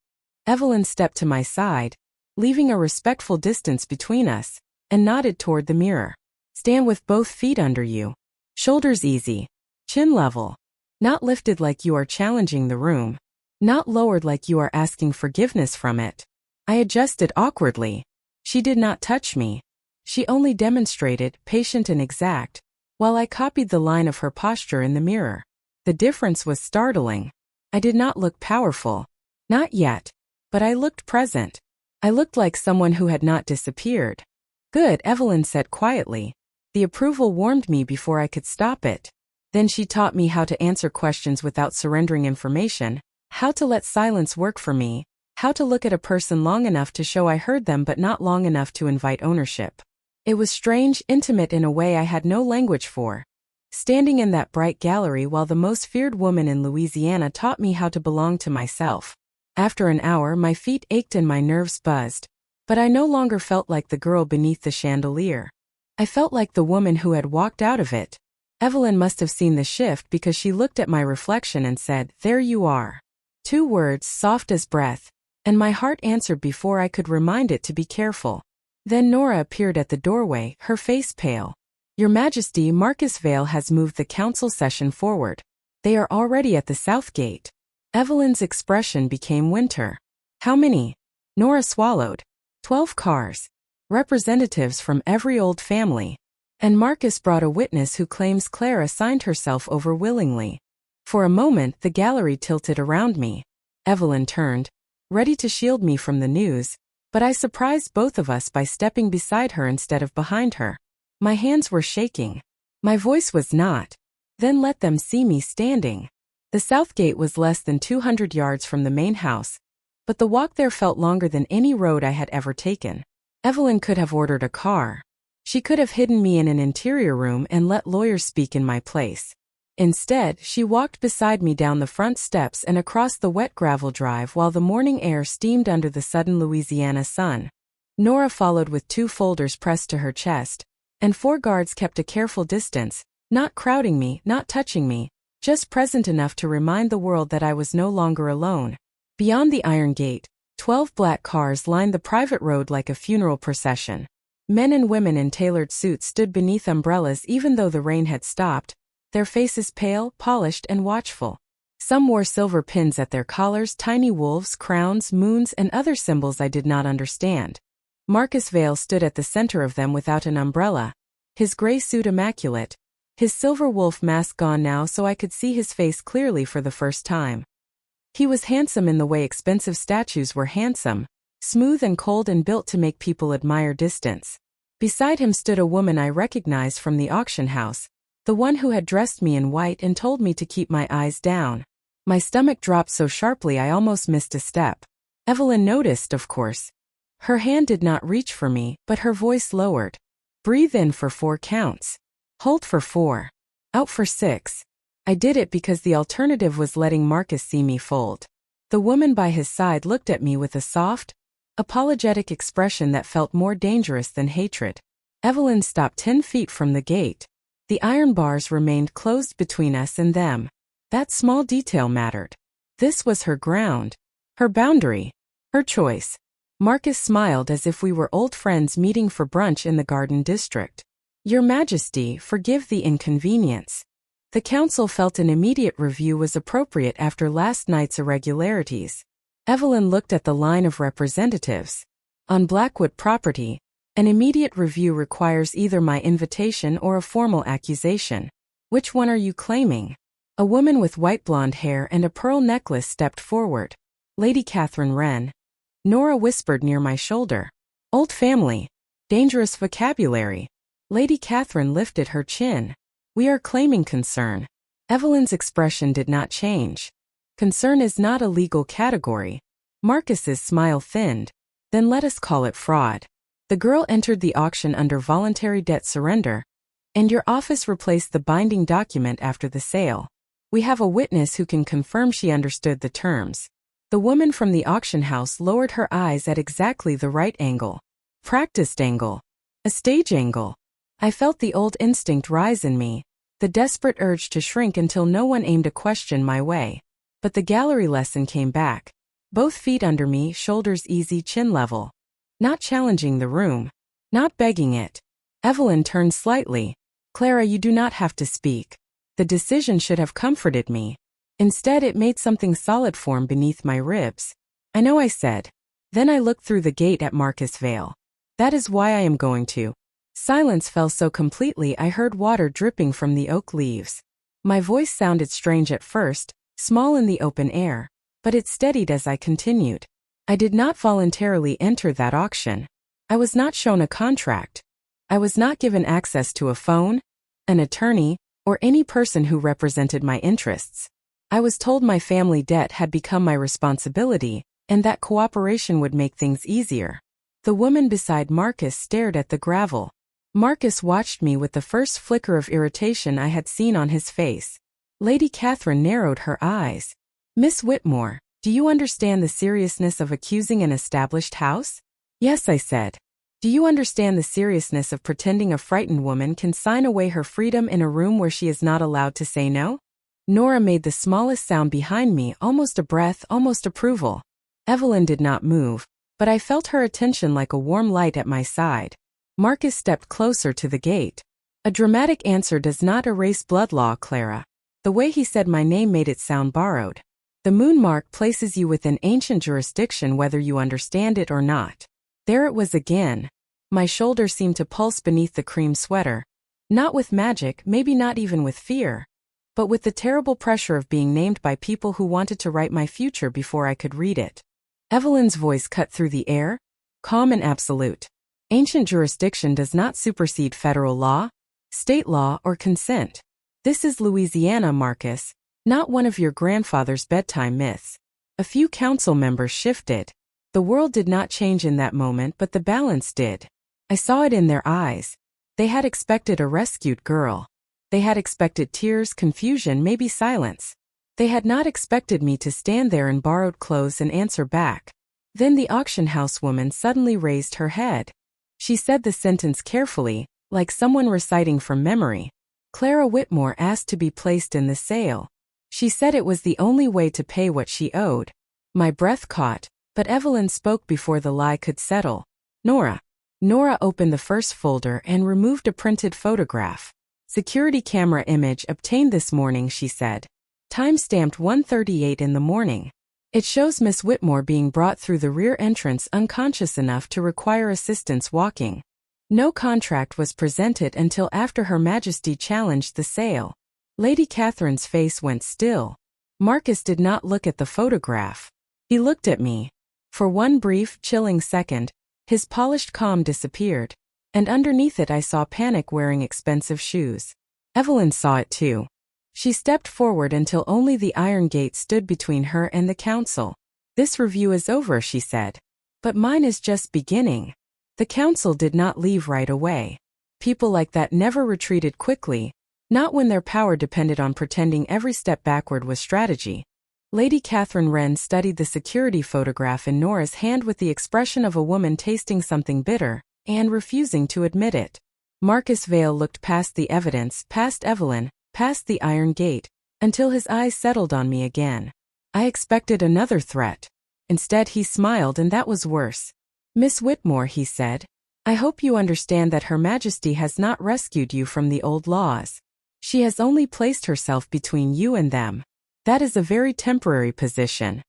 S1: Evelyn stepped to my side, leaving a respectful distance between us, and nodded toward the mirror. Stand with both feet under you. Shoulders easy. Chin level. Not lifted like you are challenging the room. Not lowered like you are asking forgiveness from it. I adjusted awkwardly. She did not touch me. She only demonstrated, patient and exact, while I copied the line of her posture in the mirror. The difference was startling. I did not look powerful. Not yet. But I looked present. I looked like someone who had not disappeared. Good, Evelyn said quietly. The approval warmed me before I could stop it. Then she taught me how to answer questions without surrendering information, how to let silence work for me, how to look at a person long enough to show I heard them but not long enough to invite ownership. It was strange, intimate in a way I had no language for. Standing in that bright gallery while the most feared woman in Louisiana taught me how to belong to myself. After an hour, my feet ached and my nerves buzzed, but I no longer felt like the girl beneath the chandelier. I felt like the woman who had walked out of it. Evelyn must have seen the shift because she looked at my reflection and said, "There you are." 2 words, soft as breath, and my heart answered before I could remind it to be careful. Then Nora appeared at the doorway, her face pale. "Your Majesty, Marcus Vale has moved the council session forward. They are already at the south gate." Evelyn's expression became winter. "How many?" Nora swallowed. 12 cars. Representatives from every old family. And Marcus brought a witness who claims Clara signed herself over willingly. For a moment, the gallery tilted around me. Evelyn turned, ready to shield me from the news, but I surprised both of us by stepping beside her instead of behind her. My hands were shaking. My voice was not. Then let them see me standing. The south gate was less than 200 yards from the main house, but the walk there felt longer than any road I had ever taken. Evelyn could have ordered a car. She could have hidden me in an interior room and let lawyers speak in my place. Instead, she walked beside me down the front steps and across the wet gravel drive while the morning air steamed under the sudden Louisiana sun. Nora followed with 2 folders pressed to her chest, and 4 guards kept a careful distance, not crowding me, not touching me, just present enough to remind the world that I was no longer alone. Beyond the iron gate, 12 black cars lined the private road like a funeral procession. Men and women in tailored suits stood beneath umbrellas even though the rain had stopped, their faces pale, polished, and watchful. Some wore silver pins at their collars, tiny wolves, crowns, moons, and other symbols I did not understand. Marcus Vale stood at the center of them without an umbrella, his gray suit immaculate, his silver wolf mask gone now so I could see his face clearly for the first time. He was handsome in the way expensive statues were handsome, smooth and cold and built to make people admire distance. Beside him stood a woman I recognized from the auction house, the one who had dressed me in white and told me to keep my eyes down. My stomach dropped so sharply I almost missed a step. Evelyn noticed, of course. Her hand did not reach for me, but her voice lowered. "Breathe in for 4 counts. Hold for 4. Out for 6. I did it because the alternative was letting Marcus see me fold. The woman by his side looked at me with a soft, apologetic expression that felt more dangerous than hatred. Evelyn stopped 10 feet from the gate. The iron bars remained closed between us and them. That small detail mattered. This was her ground, her boundary, her choice. Marcus smiled as if we were old friends meeting for brunch in the Garden District. "Your Majesty, forgive the inconvenience." The council felt an immediate review was appropriate after last night's irregularities. Evelyn looked at the line of representatives. On Blackwood property, an immediate review requires either my invitation or a formal accusation. "Which one are you claiming?" A woman with white blonde hair and a pearl necklace stepped forward. "Lady Catherine Wren." Nora whispered near my shoulder. "Old family. Dangerous vocabulary." Lady Catherine lifted her chin. "We are claiming concern." Evelyn's expression did not change. "Concern is not a legal category." Marcus's smile thinned. "Then let us call it fraud." The girl entered the auction under voluntary debt surrender, and your office replaced the binding document after the sale. We have a witness who can confirm she understood the terms. The woman from the auction house lowered her eyes at exactly the right angle. Practiced angle. A stage angle. I felt the old instinct rise in me, the desperate urge to shrink until no one aimed a question my way. But the gallery lesson came back. Both feet under me, shoulders easy, chin level. Not challenging the room. Not begging it. Evelyn turned slightly. "Clara, you do not have to speak." The decision should have comforted me. Instead, it made something solid form beneath my ribs. "I know," I said. Then I looked through the gate at Marcus Vale. That is why I am going to. Silence fell so completely I heard water dripping from the oak leaves. My voice sounded strange at first, small in the open air, but it steadied as I continued. I did not voluntarily enter that auction. I was not shown a contract. I was not given access to a phone, an attorney, or any person who represented my interests. I was told my family debt had become my responsibility, and that cooperation would make things easier. The woman beside Marcus stared at the gravel. Marcus watched me with the first flicker of irritation I had seen on his face. Lady Catherine narrowed her eyes. Miss Whitmore, do you understand the seriousness of accusing an established house? Yes, I said. Do you understand the seriousness of pretending a frightened woman can sign away her freedom in a room where she is not allowed to say no? Nora made the smallest sound behind me, almost a breath, almost approval. Evelyn did not move, but I felt her attention like a warm light at my side. Marcus stepped closer to the gate. A dramatic answer does not erase blood law, Clara. The way he said my name made it sound borrowed. The moon mark places you within ancient jurisdiction whether you understand it or not. There it was again. My shoulder seemed to pulse beneath the cream sweater. Not with magic, maybe not even with fear, but with the terrible pressure of being named by people who wanted to write my future before I could read it. Evelyn's voice cut through the air, calm and absolute. Ancient jurisdiction does not supersede federal law, state law, or consent. This is Louisiana, Marcus, not one of your grandfather's bedtime myths. A few council members shifted. The world did not change in that moment, but the balance did. I saw it in their eyes. They had expected a rescued girl. They had expected tears, confusion, maybe silence. They had not expected me to stand there in borrowed clothes and answer back. Then the auction house woman suddenly raised her head. She said the sentence carefully, like someone reciting from memory. Clara Whitmore asked to be placed in the sale. She said it was the only way to pay what she owed. My breath caught, but Evelyn spoke before the lie could settle. Nora. Nora opened the first folder and removed a printed photograph. Security camera image obtained this morning, she said. Time-stamped 1:38 in the morning. It shows Miss Whitmore being brought through the rear entrance unconscious enough to require assistance walking. No contract was presented until after Her Majesty challenged the sale. Lady Catherine's face went still. Marcus did not look at the photograph. He looked at me. For one brief, chilling second, his polished calm disappeared, and underneath it I saw panic wearing expensive shoes. Evelyn saw it too. She stepped forward until only the iron gate stood between her and the council. This review is over, she said. But mine is just beginning. The council did not leave right away. People like that never retreated quickly, not when their power depended on pretending every step backward was strategy. Lady Catherine Wren studied the security photograph in Nora's hand with the expression of a woman tasting something bitter and refusing to admit it. Marcus Vale looked past the evidence, past Evelyn, past the iron gate, until his eyes settled on me again. I expected another threat. Instead, he smiled, and that was worse. Miss Whitmore, he said, I hope you understand that Her Majesty has not rescued you from the old laws. She has only placed herself between you and them. That is a very temporary position.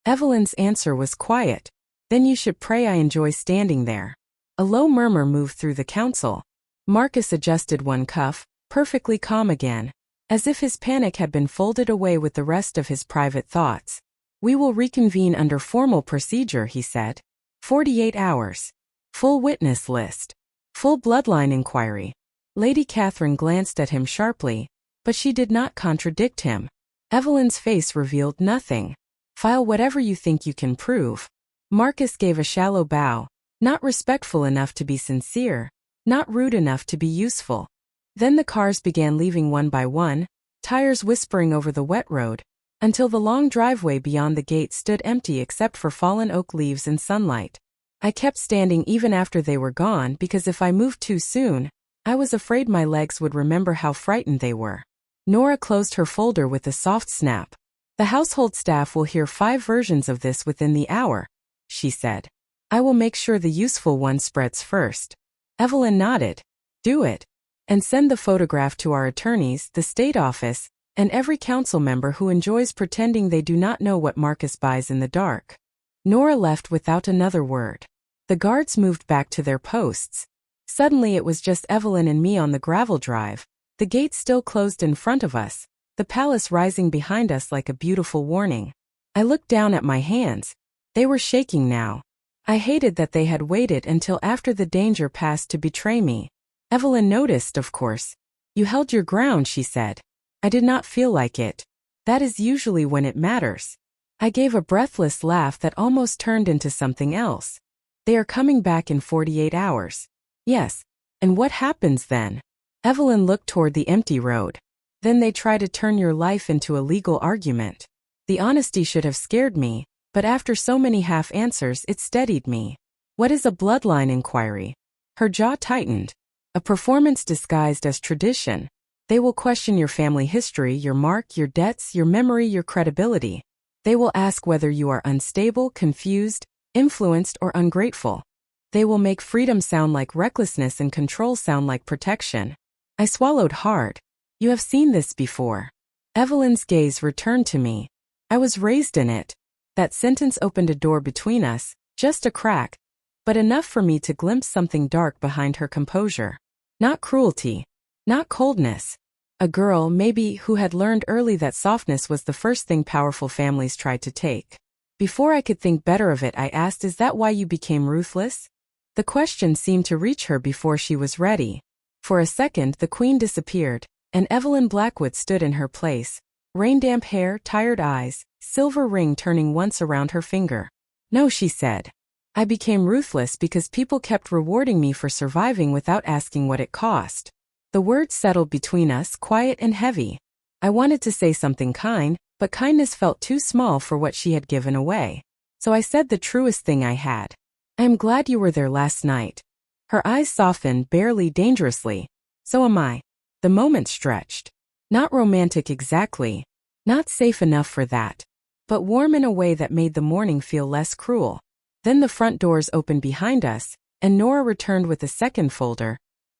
S1: Evelyn's answer was quiet. Then you should pray I enjoy standing there. A low murmur moved through the council. Marcus adjusted one cuff, perfectly calm again, as if his panic had been folded away with the rest of his private thoughts. We will reconvene under formal procedure, he said. 48 hours. Full witness list. Full bloodline inquiry. Lady Catherine glanced at him sharply, but she did not contradict him. Evelyn's face revealed nothing. File whatever you think you can prove. Marcus gave a shallow bow, not respectful enough to be sincere, not rude enough to be useful. Then the cars began leaving one by one, tires whispering over the wet road, until the long driveway beyond the gate stood empty except for fallen oak leaves and sunlight. I kept standing even after they were gone because if I moved too soon, I was afraid my legs would remember how frightened they were. Nora closed her folder with a soft snap. The household staff will hear 5 versions of this within the hour, she said. I will make sure the useful one spreads first. Evelyn nodded. Do it. And send the photograph to our attorneys, the state office, and every council member who enjoys pretending they do not know what Marcus buys in the dark. Nora left without another word. The guards moved back to their posts. Suddenly it was just Evelyn and me on the gravel drive, the gate still closed in front of us, the palace rising behind us like a beautiful warning. I looked down at my hands. They were shaking now. I hated that they had waited until after the danger passed to betray me. Evelyn noticed, of course. "You held your ground," she said. I did not feel like it. That is usually when it matters. I gave a breathless laugh that almost turned into something else. "They are coming back in 48 hours. "Yes. And what happens then?" Evelyn looked toward the empty road. "Then they try to turn your life into a legal argument." The honesty should have scared me, but after so many half answers it steadied me. "What is a bloodline inquiry?" Her jaw tightened. "A performance disguised as tradition. They will question your family history, your mark, your debts, your memory, your credibility. They will ask whether you are unstable, confused, influenced, or ungrateful. They will make freedom sound like recklessness and control sound like protection." I swallowed hard. "You have seen this before." Evelyn's gaze returned to me. I was raised in it. That sentence opened a door between us, just a crack, but enough for me to glimpse something dark behind her composure. Not cruelty. Not coldness. A girl, maybe, who had learned early that softness was the first thing powerful families tried to take. Before I could think better of it, I asked, "Is that why you became ruthless?" The question seemed to reach her before she was ready. For a second the queen disappeared, and Evelyn Blackwood stood in her place. Rain-damp hair, tired eyes, silver ring turning once around her finger. "No," she said. "I became ruthless because people kept rewarding me for surviving without asking what it cost." The words settled between us, quiet and heavy. I wanted to say something kind, but kindness felt too small for what she had given away. So I said the truest thing I had. "I am glad you were there last night." Her eyes softened, barely, dangerously. "So am I." The moment stretched. Not romantic exactly. Not safe enough for that. But warm in a way that made the morning feel less cruel. Then the front doors opened behind us, and Nora returned with a second folder.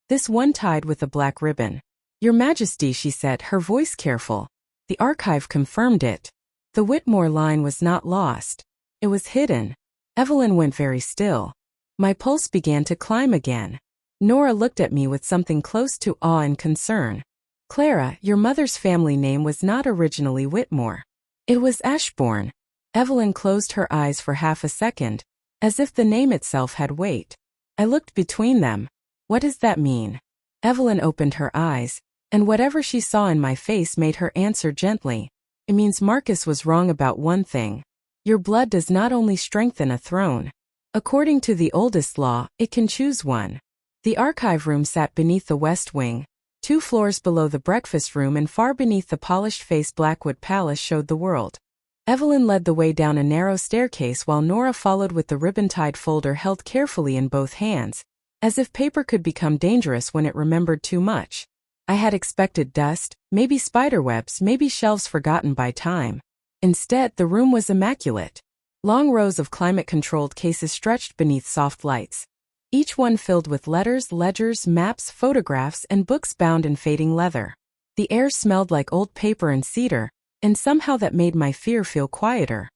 S1: This one tied with a black ribbon. "Your Majesty," she said, her voice careful. The archive confirmed it. The Whitmore line was not lost. It was hidden. Evelyn went very still. My pulse began to climb again. Nora looked at me with something close to awe and concern. "Clara, your mother's family name was not originally Whitmore. It was Ashbourne." Evelyn closed her eyes for half a second, as if the name itself had weight. I looked between them. "What does that mean?" Evelyn opened her eyes, and whatever she saw in my face made her answer gently. "It means Marcus was wrong about one thing. Your blood does not only strengthen a throne. According to the oldest law, it can choose one." The archive room sat beneath the west wing. 2 floors below the breakfast room and far beneath the polished-faced Blackwood Palace showed the world. Evelyn led the way down a narrow staircase while Nora followed with the ribbon-tied folder held carefully in both hands, as if paper could become dangerous when it remembered too much. I had expected dust, maybe spiderwebs, maybe shelves forgotten by time. Instead, the room was immaculate. Long rows of climate-controlled cases stretched beneath soft lights. Each one filled with letters, ledgers, maps, photographs, and books bound in fading leather. The air smelled like old paper and cedar, and somehow that made my fear feel quieter.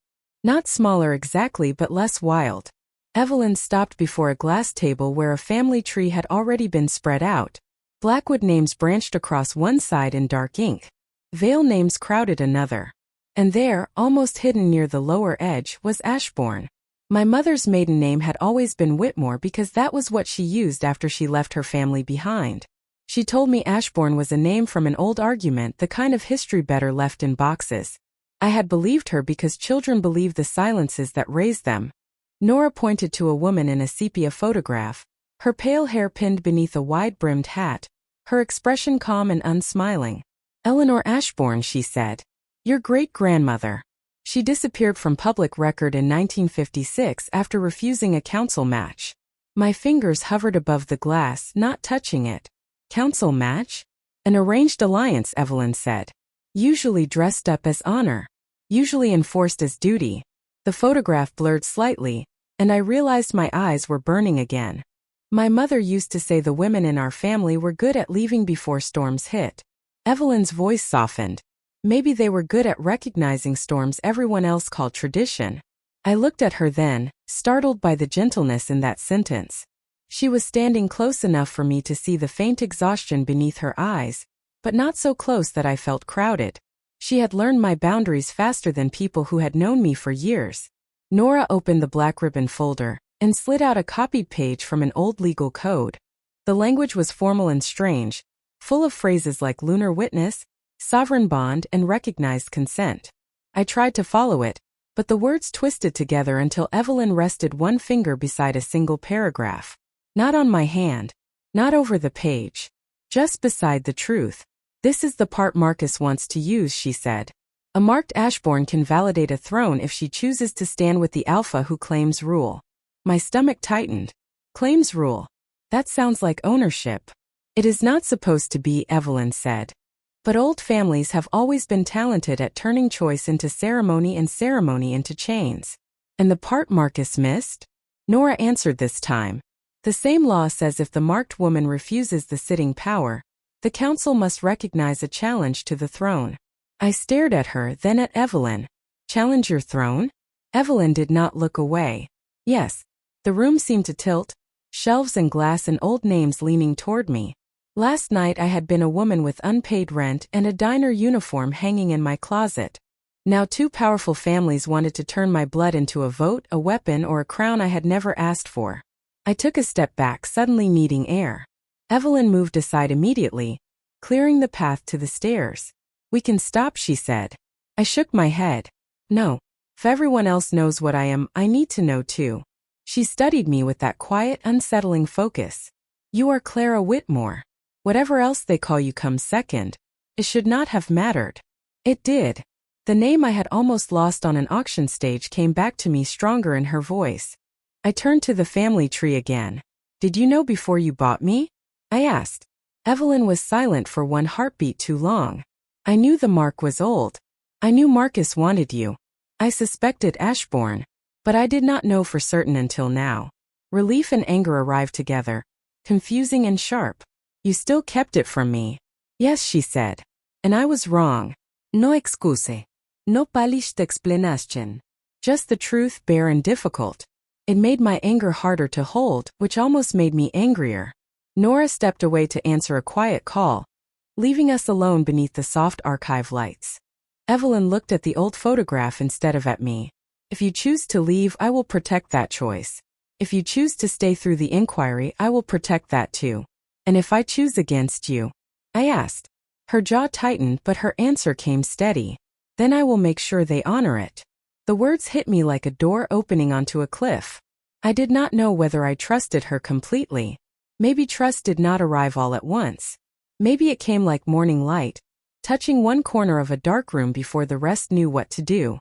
S1: Not smaller exactly, but less wild. Evelyn stopped before a glass table where a family tree had already been spread out. Blackwood names branched across one side in dark ink. Vale names crowded another. And there, almost hidden near the lower edge, was Ashbourne. My mother's maiden name had always been Whitmore because that was what she used after she left her family behind. She told me Ashbourne was a name from an old argument, the kind of history better left in boxes. I had believed her because children believe the silences that raise them. Nora pointed to a woman in a sepia photograph, her pale hair pinned beneath a wide-brimmed hat, her expression calm and unsmiling. "Eleanor Ashbourne," she said. "Your great-grandmother." She disappeared from public record in 1956 after refusing a council match. My fingers hovered above the glass, not touching it. "Council match?" "An arranged alliance," Evelyn said. "Usually dressed up as honor. Usually enforced as duty." The photograph blurred slightly, and I realized my eyes were burning again. My mother used to say the women in our family were good at leaving before storms hit. Evelyn's voice softened. Maybe they were good at recognizing storms everyone else called tradition. I looked at her then, startled by the gentleness in that sentence. She was standing close enough for me to see the faint exhaustion beneath her eyes, but not so close that I felt crowded. She had learned my boundaries faster than people who had known me for years. Nora opened the black ribbon folder and slid out a copied page from an old legal code. The language was formal and strange, full of phrases like lunar witness, sovereign bond, and recognized consent. I tried to follow it, but the words twisted together until Evelyn rested one finger beside a single paragraph. Not on my hand, not over the page, just beside the truth. This is the part Marcus wants to use, she said. A marked Ashbourne can validate a throne if she chooses to stand with the alpha who claims rule. My stomach tightened. Claims rule. That sounds like ownership. It is not supposed to be, Evelyn said. But old families have always been talented at turning choice into ceremony and ceremony into chains. And the part Marcus missed? Nora answered this time. The same law says if the marked woman refuses the sitting power, the council must recognize a challenge to the throne. I stared at her, then at Evelyn. Challenge your throne? Evelyn did not look away. Yes. The room seemed to tilt, shelves and glass and old names leaning toward me. Last night I had been a woman with unpaid rent and a diner uniform hanging in my closet. Now two powerful families wanted to turn my blood into a vote, a weapon, or a crown I had never asked for. I took a step back, suddenly needing air. Evelyn moved aside immediately, clearing the path to the stairs. We can stop, she said. I shook my head. No. If everyone else knows what I am, I need to know too. She studied me with that quiet, unsettling focus. You are Clara Whitmore. Whatever else they call you comes second. It should not have mattered. It did. The name I had almost lost on an auction stage came back to me stronger in her voice. I turned to the family tree again. Did you know before you bought me? I asked. Evelyn was silent for one heartbeat too long. I knew the mark was old. I knew Marcus wanted you. I suspected Ashbourne, but I did not know for certain until now. Relief and anger arrived together, confusing and sharp. You still kept it from me. Yes, she said. And I was wrong. No excuse. No polished explanation. Just the truth, bare and difficult. It made my anger harder to hold, which almost made me angrier. Nora stepped away to answer a quiet call, leaving us alone beneath the soft archive lights. Evelyn looked at the old photograph instead of at me. If you choose to leave, I will protect that choice. If you choose to stay through the inquiry, I will protect that too. And if I choose against you? I asked. Her jaw tightened, but her answer came steady. Then I will make sure they honor it. The words hit me like a door opening onto a cliff. I did not know whether I trusted her completely. Maybe trust did not arrive all at once. Maybe it came like morning light, touching one corner of a dark room before the rest knew what to do.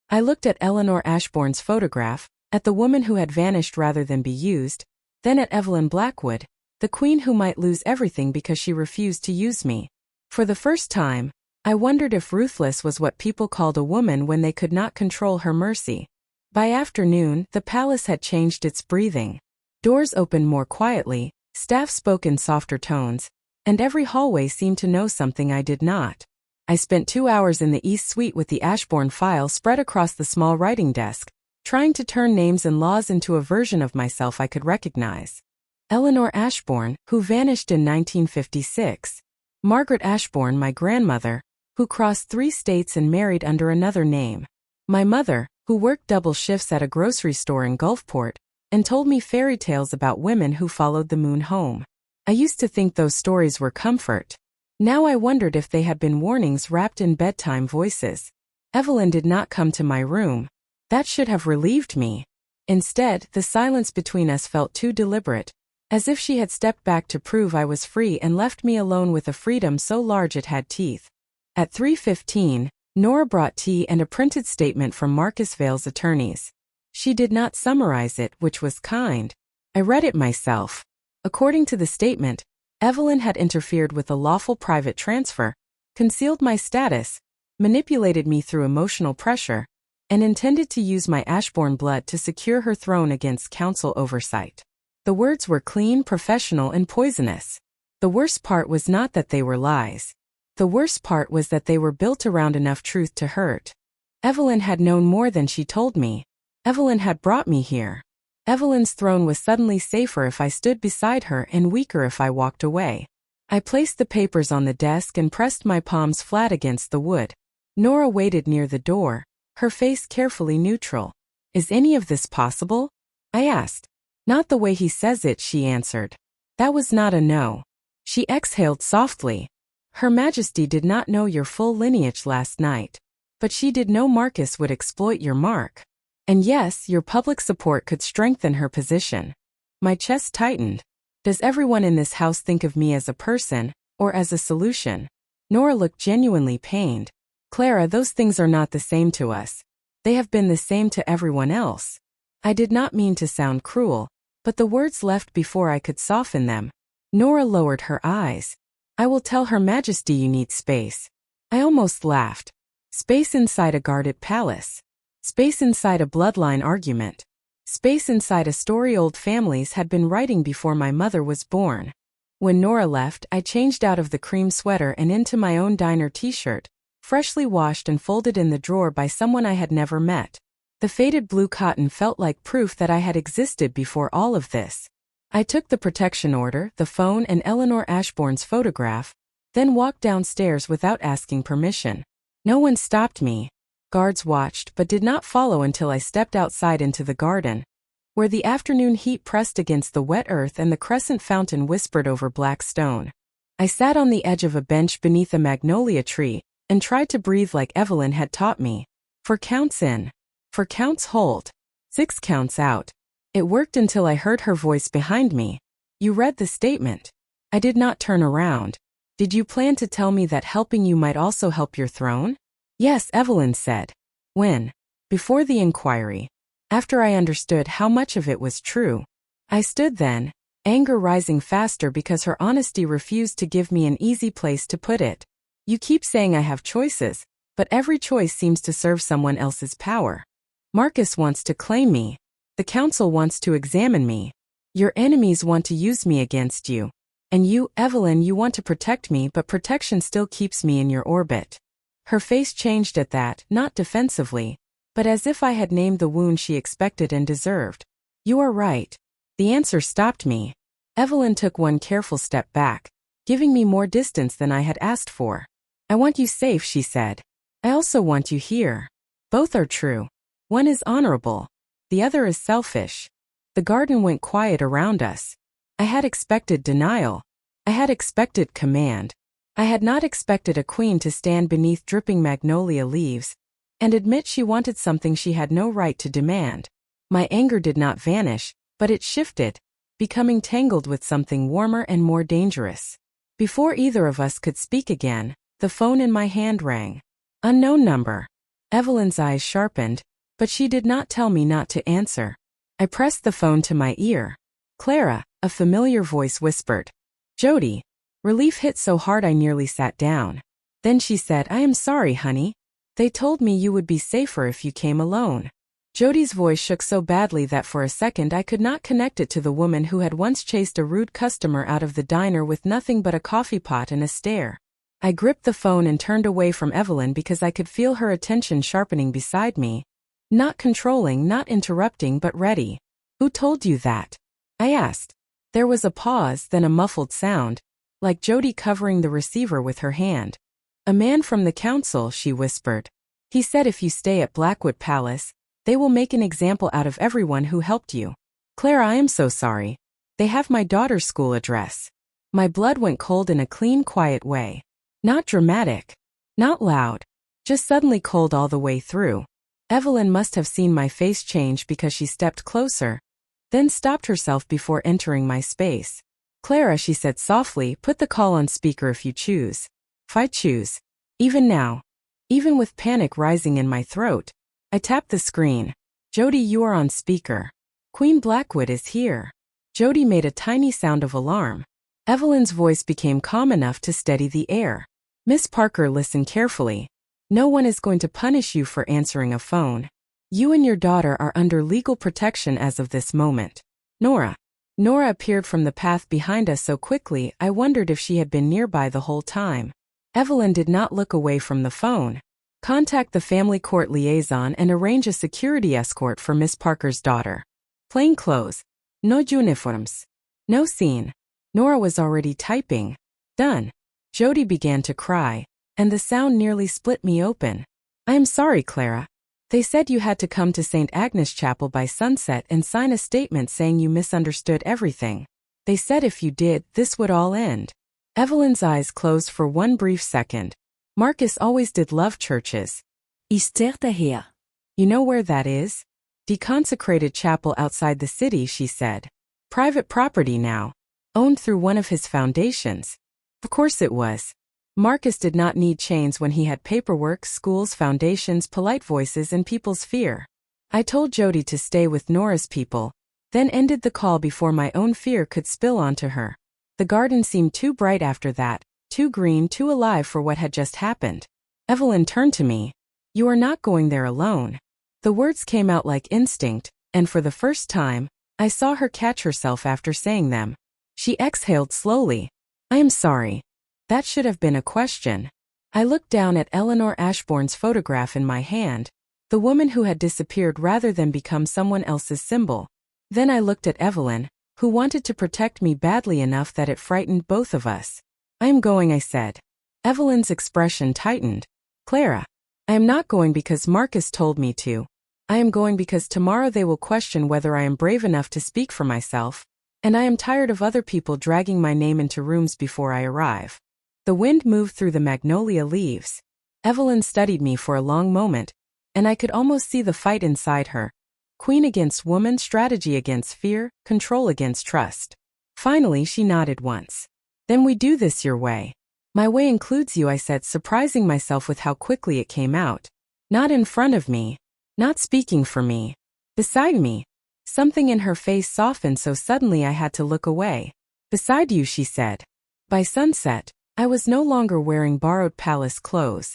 S1: I looked at Eleanor Ashbourne's photograph, at the woman who had vanished rather than be used, then at Evelyn Blackwood, the queen who might lose everything because she refused to use me. For the first time, I wondered if Ruthless was what people called a woman when they could not control her mercy. By afternoon, the palace had changed its breathing. Doors opened more quietly, staff spoke in softer tones, and every hallway seemed to know something I did not. I spent 2 hours in the East Suite with the Ashbourne file spread across the small writing desk, trying to turn names and laws into a version of myself I could recognize. Eleanor Ashbourne, who vanished in 1956. Margaret Ashbourne, my grandmother, who crossed 3 states and married under another name. My mother, who worked double shifts at a grocery store in Gulfport, and told me fairy tales about women who followed the moon home. I used to think those stories were comfort. Now I wondered if they had been warnings wrapped in bedtime voices. Evelyn did not come to my room. That should have relieved me. Instead, the silence between us felt too deliberate, as if she had stepped back to prove I was free and left me alone with a freedom so large it had teeth. At 3:15, Nora brought tea and a printed statement from Marcus Vale's attorneys. She did not summarize it, which was kind. I read it myself. According to the statement, Evelyn had interfered with a lawful private transfer, concealed my status, manipulated me through emotional pressure, and intended to use my Ashbourne blood to secure her throne against council oversight. The words were clean, professional, and poisonous. The worst part was not that they were lies. The worst part was that they were built around enough truth to hurt. Evelyn had known more than she told me. Evelyn had brought me here. Evelyn's throne was suddenly safer if I stood beside her and weaker if I walked away. I placed the papers on the desk and pressed my palms flat against the wood. Nora waited near the door, her face carefully neutral. Is any of this possible? I asked. Not the way he says it, she answered. That was not a no. She exhaled softly. Her Majesty did not know your full lineage last night. But she did know Marcus would exploit your mark. And yes, your public support could strengthen her position. My chest tightened. Does everyone in this house think of me as a person, or as a solution? Nora looked genuinely pained. Clara, those things are not the same to us. They have been the same to everyone else. I did not mean to sound cruel, but the words left before I could soften them. Nora lowered her eyes. I will tell Her Majesty you need space. I almost laughed. Space inside a guarded palace. Space inside a bloodline argument. Space inside a story old families had been writing before my mother was born. When Nora left, I changed out of the cream sweater and into my own diner t-shirt, freshly washed and folded in the drawer by someone I had never met. The faded blue cotton felt like proof that I had existed before all of this. I took the protection order, the phone and Eleanor Ashbourne's photograph, then walked downstairs without asking permission. No one stopped me. Guards watched but did not follow until I stepped outside into the garden, where the afternoon heat pressed against the wet earth and the crescent fountain whispered over black stone. I sat on the edge of a bench beneath a magnolia tree and tried to breathe like Evelyn had taught me. 4 counts in. 4 counts hold. 6 counts out. It worked until I heard her voice behind me. You read the statement. I did not turn around. Did you plan to tell me that helping you might also help your throne? Yes, Evelyn said. When? Before the inquiry. After I understood how much of it was true. I stood then, anger rising faster because her honesty refused to give me an easy place to put it. You keep saying I have choices, but every choice seems to serve someone else's power. Marcus wants to claim me. The council wants to examine me. Your enemies want to use me against you. And you, Evelyn, you want to protect me, but protection still keeps me in your orbit. Her face changed at that, not defensively, but as if I had named the wound she expected and deserved. You are right. The answer stopped me. Evelyn took one careful step back, giving me more distance than I had asked for. I want you safe, she said. I also want you here. Both are true. One is honorable. The other is selfish. The garden went quiet around us. I had expected denial. I had expected command. I had not expected a queen to stand beneath dripping magnolia leaves and admit she wanted something she had no right to demand. My anger did not vanish, but it shifted, becoming tangled with something warmer and more dangerous. Before either of us could speak again, the phone in my hand rang. Unknown number. Evelyn's eyes sharpened, but she did not tell me not to answer. I pressed the phone to my ear. Clara, a familiar voice whispered. Jody. Relief hit so hard I nearly sat down. Then she said, I am sorry, honey. They told me you would be safer if you came alone. Jody's voice shook so badly that for a second I could not connect it to the woman who had once chased a rude customer out of the diner with nothing but a coffee pot and a stare. I gripped the phone and turned away from Evelyn because I could feel her attention sharpening beside me. Not controlling, not interrupting, but ready. Who told you that? I asked. There was a pause, then a muffled sound, like Jody covering the receiver with her hand. A man from the council, she whispered. He said if you stay at Blackwood Palace, they will make an example out of everyone who helped you. Clara, I am so sorry. They have my daughter's school address. My blood went cold in a clean, quiet way. Not dramatic. Not loud. Just suddenly cold all the way through. Evelyn must have seen my face change because she stepped closer, then stopped herself before entering my space. Clara, she said softly, put the call on speaker if you choose. If I choose. Even now. Even with panic rising in my throat. I tapped the screen. Jody, you are on speaker. Queen Blackwood is here. Jody made a tiny sound of alarm. Evelyn's voice became calm enough to steady the air. Miss Parker, listen carefully. No one is going to punish you for answering a phone. You and your daughter are under legal protection as of this moment. Nora. Nora appeared from the path behind us so quickly I wondered if she had been nearby the whole time. Evelyn did not look away from the phone. Contact the family court liaison and arrange a security escort for Miss Parker's daughter. Plain clothes. No uniforms. No scene. Nora was already typing. Done. Jody began to cry, and the sound nearly split me open. I am sorry, Clara. They said you had to come to St. Agnes Chapel by sunset and sign a statement saying you misunderstood everything. They said if you did, this would all end. Evelyn's eyes closed for one brief second. Marcus always did love churches.
S2: Is der her?
S1: You know where that is? Deconsecrated chapel outside the city, she said. Private property now. Owned through one of his foundations. Of course it was. Marcus did not need chains when he had paperwork, schools, foundations, polite voices, and people's fear. I told Jody to stay with Nora's people, then ended the call before my own fear could spill onto her. The garden seemed too bright after that, too green, too alive for what had just happened. Evelyn turned to me. You are not going there alone. The words came out like instinct, and for the first time, I saw her catch herself after saying them. She exhaled slowly. I am sorry. That should have been a question. I looked down at Eleanor Ashbourne's photograph in my hand, the woman who had disappeared rather than become someone else's symbol. Then I looked at Evelyn, who wanted to protect me badly enough that it frightened both of us. I am going, I said. Evelyn's expression tightened. Clara, I am not going because Marcus told me to. I am going because tomorrow they will question whether I am brave enough to speak for myself, and I am tired of other people dragging my name into rooms before I arrive. The wind moved through the magnolia leaves. Evelyn studied me for a long moment, and I could almost see the fight inside her. Queen against woman, strategy against fear, control against trust. Finally, she nodded once. Then we do this your way. My way includes you, I said, surprising myself with how quickly it came out. Not in front of me. Not speaking for me. Beside me. Something in her face softened so suddenly I had to look away. Beside you, she said. By sunset, I was no longer wearing borrowed palace clothes.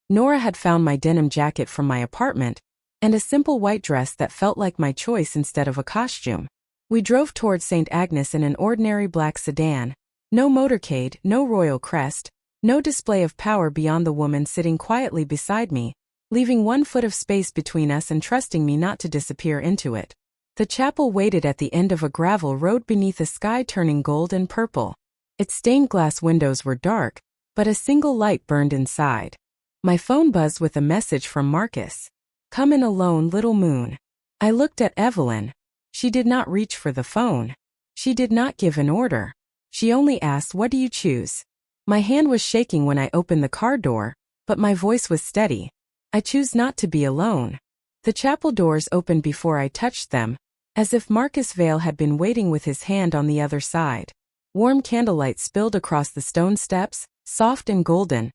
S1: Nora had found my denim jacket from my apartment, and a simple white dress that felt like my choice instead of a costume. We drove toward St. Agnes in an ordinary black sedan. No motorcade, no royal crest, no display of power beyond the woman sitting quietly beside me, leaving 1 foot of space between us and trusting me not to disappear into it. The chapel waited at the end of a gravel road beneath a sky turning gold and purple. Its stained glass windows were dark, but a single light burned inside. My phone buzzed with a message from Marcus. Come in alone, little moon. I looked at Evelyn. She did not reach for the phone. She did not give an order. She only asked, what do you choose? My hand was shaking when I opened the car door, but my voice was steady. I choose not to be alone. The chapel doors opened before I touched them, as if Marcus Vale had been waiting with his hand on the other side. Warm candlelight spilled across the stone steps, soft and golden,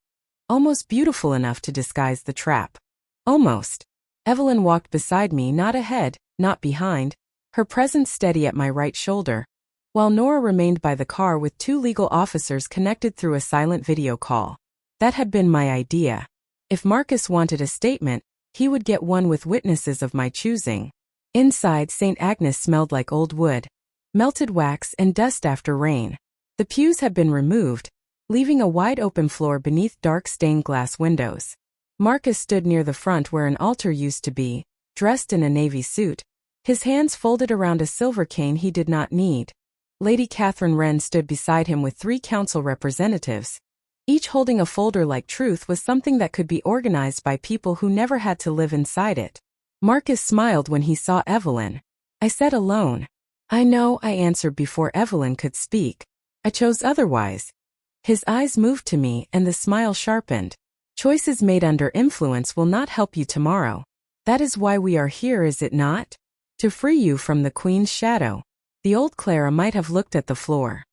S1: almost beautiful enough to disguise the trap. Almost. Evelyn walked beside me, not ahead, not behind, her presence steady at my right shoulder, while Nora remained by the car with 2 legal officers connected through a silent video call. That had been my idea. If Marcus wanted a statement, he would get one with witnesses of my choosing. Inside, St. Agnes smelled like old wood, melted wax and dust after rain. The pews had been removed, leaving a wide open floor beneath dark stained glass windows. Marcus stood near the front where an altar used to be, dressed in a navy suit, his hands folded around a silver cane he did not need. Lady Catherine Wren stood beside him with 3 council representatives. Each holding a folder like truth was something that could be organized by people who never had to live inside it. Marcus smiled when he saw Evelyn. I said alone. I know, I answered before Evelyn could speak. I chose otherwise. His eyes moved to me and the smile sharpened. Choices made under influence will not help you tomorrow. That is why we are here, is it not? To free you from the Queen's shadow. The old Clara might have looked at the floor.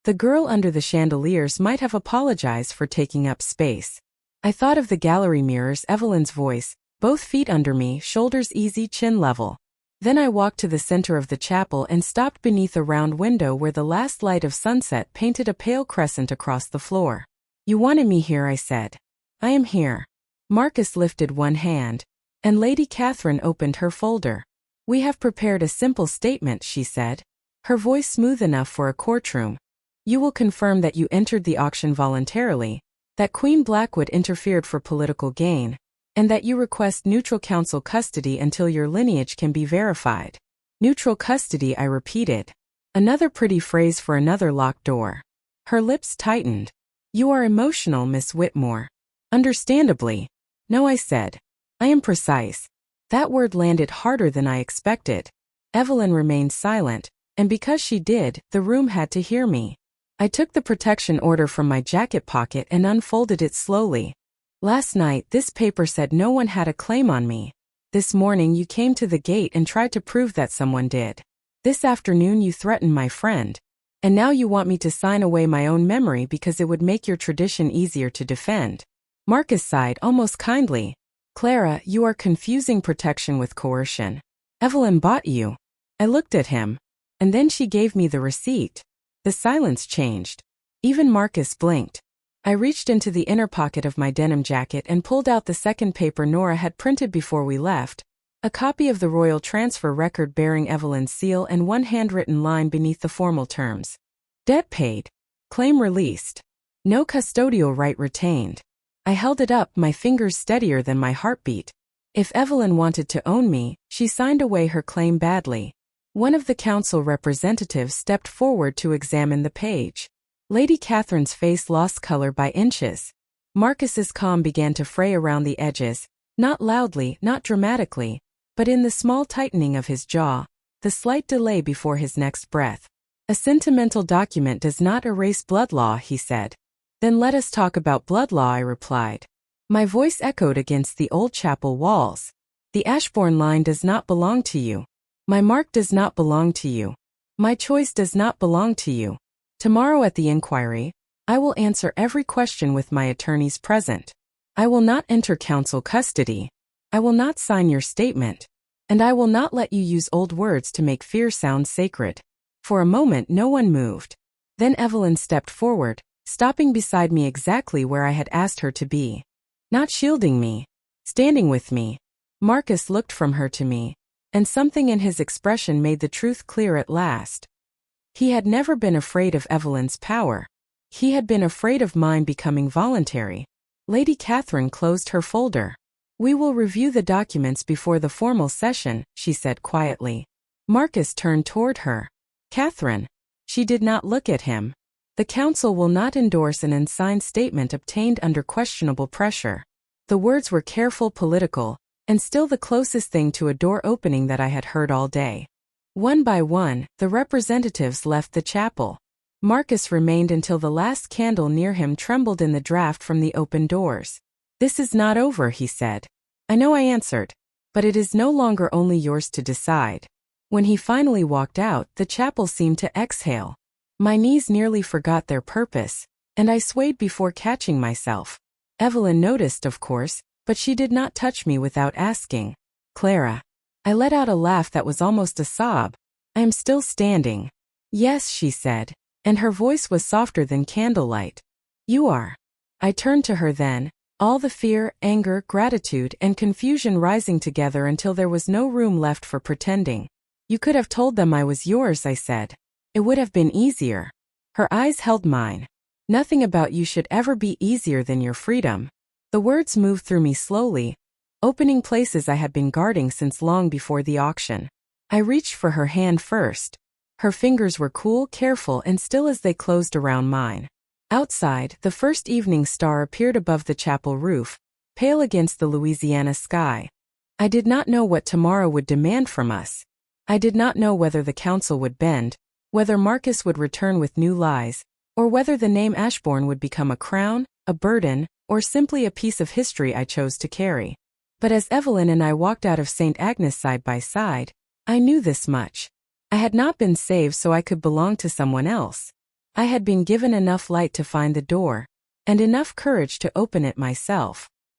S1: The girl under the chandeliers might have apologized for taking up space. I thought of the gallery mirrors, Evelyn's voice, both feet under me, shoulders easy, chin level. Then I walked to the center of the chapel and stopped beneath a round window where the last light of sunset painted a pale crescent across the floor. You wanted me here, I said. I am here. Marcus lifted one hand, and Lady Catherine opened her folder. We have prepared a simple statement, she said, her voice smooth enough for a courtroom. You will confirm that you entered the auction voluntarily, that Queen Blackwood interfered for political gain, and that you request neutral counsel custody until your lineage can be verified. Neutral custody, I repeated. Another pretty phrase for another locked door. Her lips tightened. You are emotional, Miss Whitmore. Understandably. No, I said. I am precise. That word landed harder than I expected. Evelyn remained silent, and because she did, the room had to hear me. I took the protection order from my jacket pocket and unfolded it slowly. Last night, this paper said no one had a claim on me. This morning, you came to the gate and tried to prove that someone did. This afternoon, you threatened my friend. And now you want me to sign away my own memory because it would make your tradition easier to defend. Marcus sighed almost kindly. Clara, you are confusing protection with coercion. Evelyn bought you. I looked at him. And then she gave me the receipt. The silence changed. Even Marcus blinked. I reached into the inner pocket of my denim jacket and pulled out the second paper Nora had printed before we left, a copy of the royal transfer record bearing Evelyn's seal and one handwritten line beneath the formal terms. Debt paid. Claim released. No custodial right retained. I held it up, my fingers steadier than my heartbeat. If Evelyn wanted to own me, she signed away her claim badly. One of the council representatives stepped forward to examine the page. Lady Catherine's face lost color by inches. Marcus's calm began to fray around the edges, not loudly, not dramatically, but in the small tightening of his jaw, the slight delay before his next breath. A sentimental document does not erase blood law, he said. Then let us talk about blood law, I replied. My voice echoed against the old chapel walls. The Ashbourne line does not belong to you. My mark does not belong to you. My choice does not belong to you. Tomorrow at the inquiry, I will answer every question with my attorneys present. I will not enter council custody. I will not sign your statement. And I will not let you use old words to make fear sound sacred. For a moment no one moved. Then Evelyn stepped forward, stopping beside me exactly where I had asked her to be. Not shielding me. Standing with me. Marcus looked from her to me, and something in his expression made the truth clear at last. He had never been afraid of Evelyn's power. He had been afraid of mine becoming voluntary. Lady Catherine closed her folder. We will review the documents before the formal session, she said quietly. Marcus turned toward her. Catherine. She did not look at him. The council will not endorse an unsigned statement obtained under questionable pressure. The words were careful, political, and still the closest thing to a door opening that I had heard all day. One by one, the representatives left the chapel. Marcus remained until the last candle near him trembled in the draft from the open doors. This is not over, he said. I know, I answered. But it is no longer only yours to decide. When he finally walked out, the chapel seemed to exhale. My knees nearly forgot their purpose, and I swayed before catching myself. Evelyn noticed, of course, but she did not touch me without asking. Clara. I let out a laugh that was almost a sob. I am still standing. Yes, she said, and her voice was softer than candlelight. You are. I turned to her then, all the fear, anger, gratitude, and confusion rising together until there was no room left for pretending. You could have told them I was yours, I said. It would have been easier. Her eyes held mine. Nothing about you should ever be easier than your freedom. The words moved through me slowly, opening places I had been guarding since long before the auction. I reached for her hand first. Her fingers were cool, careful, and still as they closed around mine. Outside, the first evening star appeared above the chapel roof, pale against the Louisiana sky. I did not know what tomorrow would demand from us. I did not know whether the council would bend, whether Marcus would return with new lies, or whether the name Ashbourne would become a crown, a burden, or simply a piece of history I chose to carry. But as Evelyn and I walked out of St. Agnes side by side, I knew this much. I had not been saved so I could belong to someone else. I had been given enough light to find the door, and enough courage to open it myself.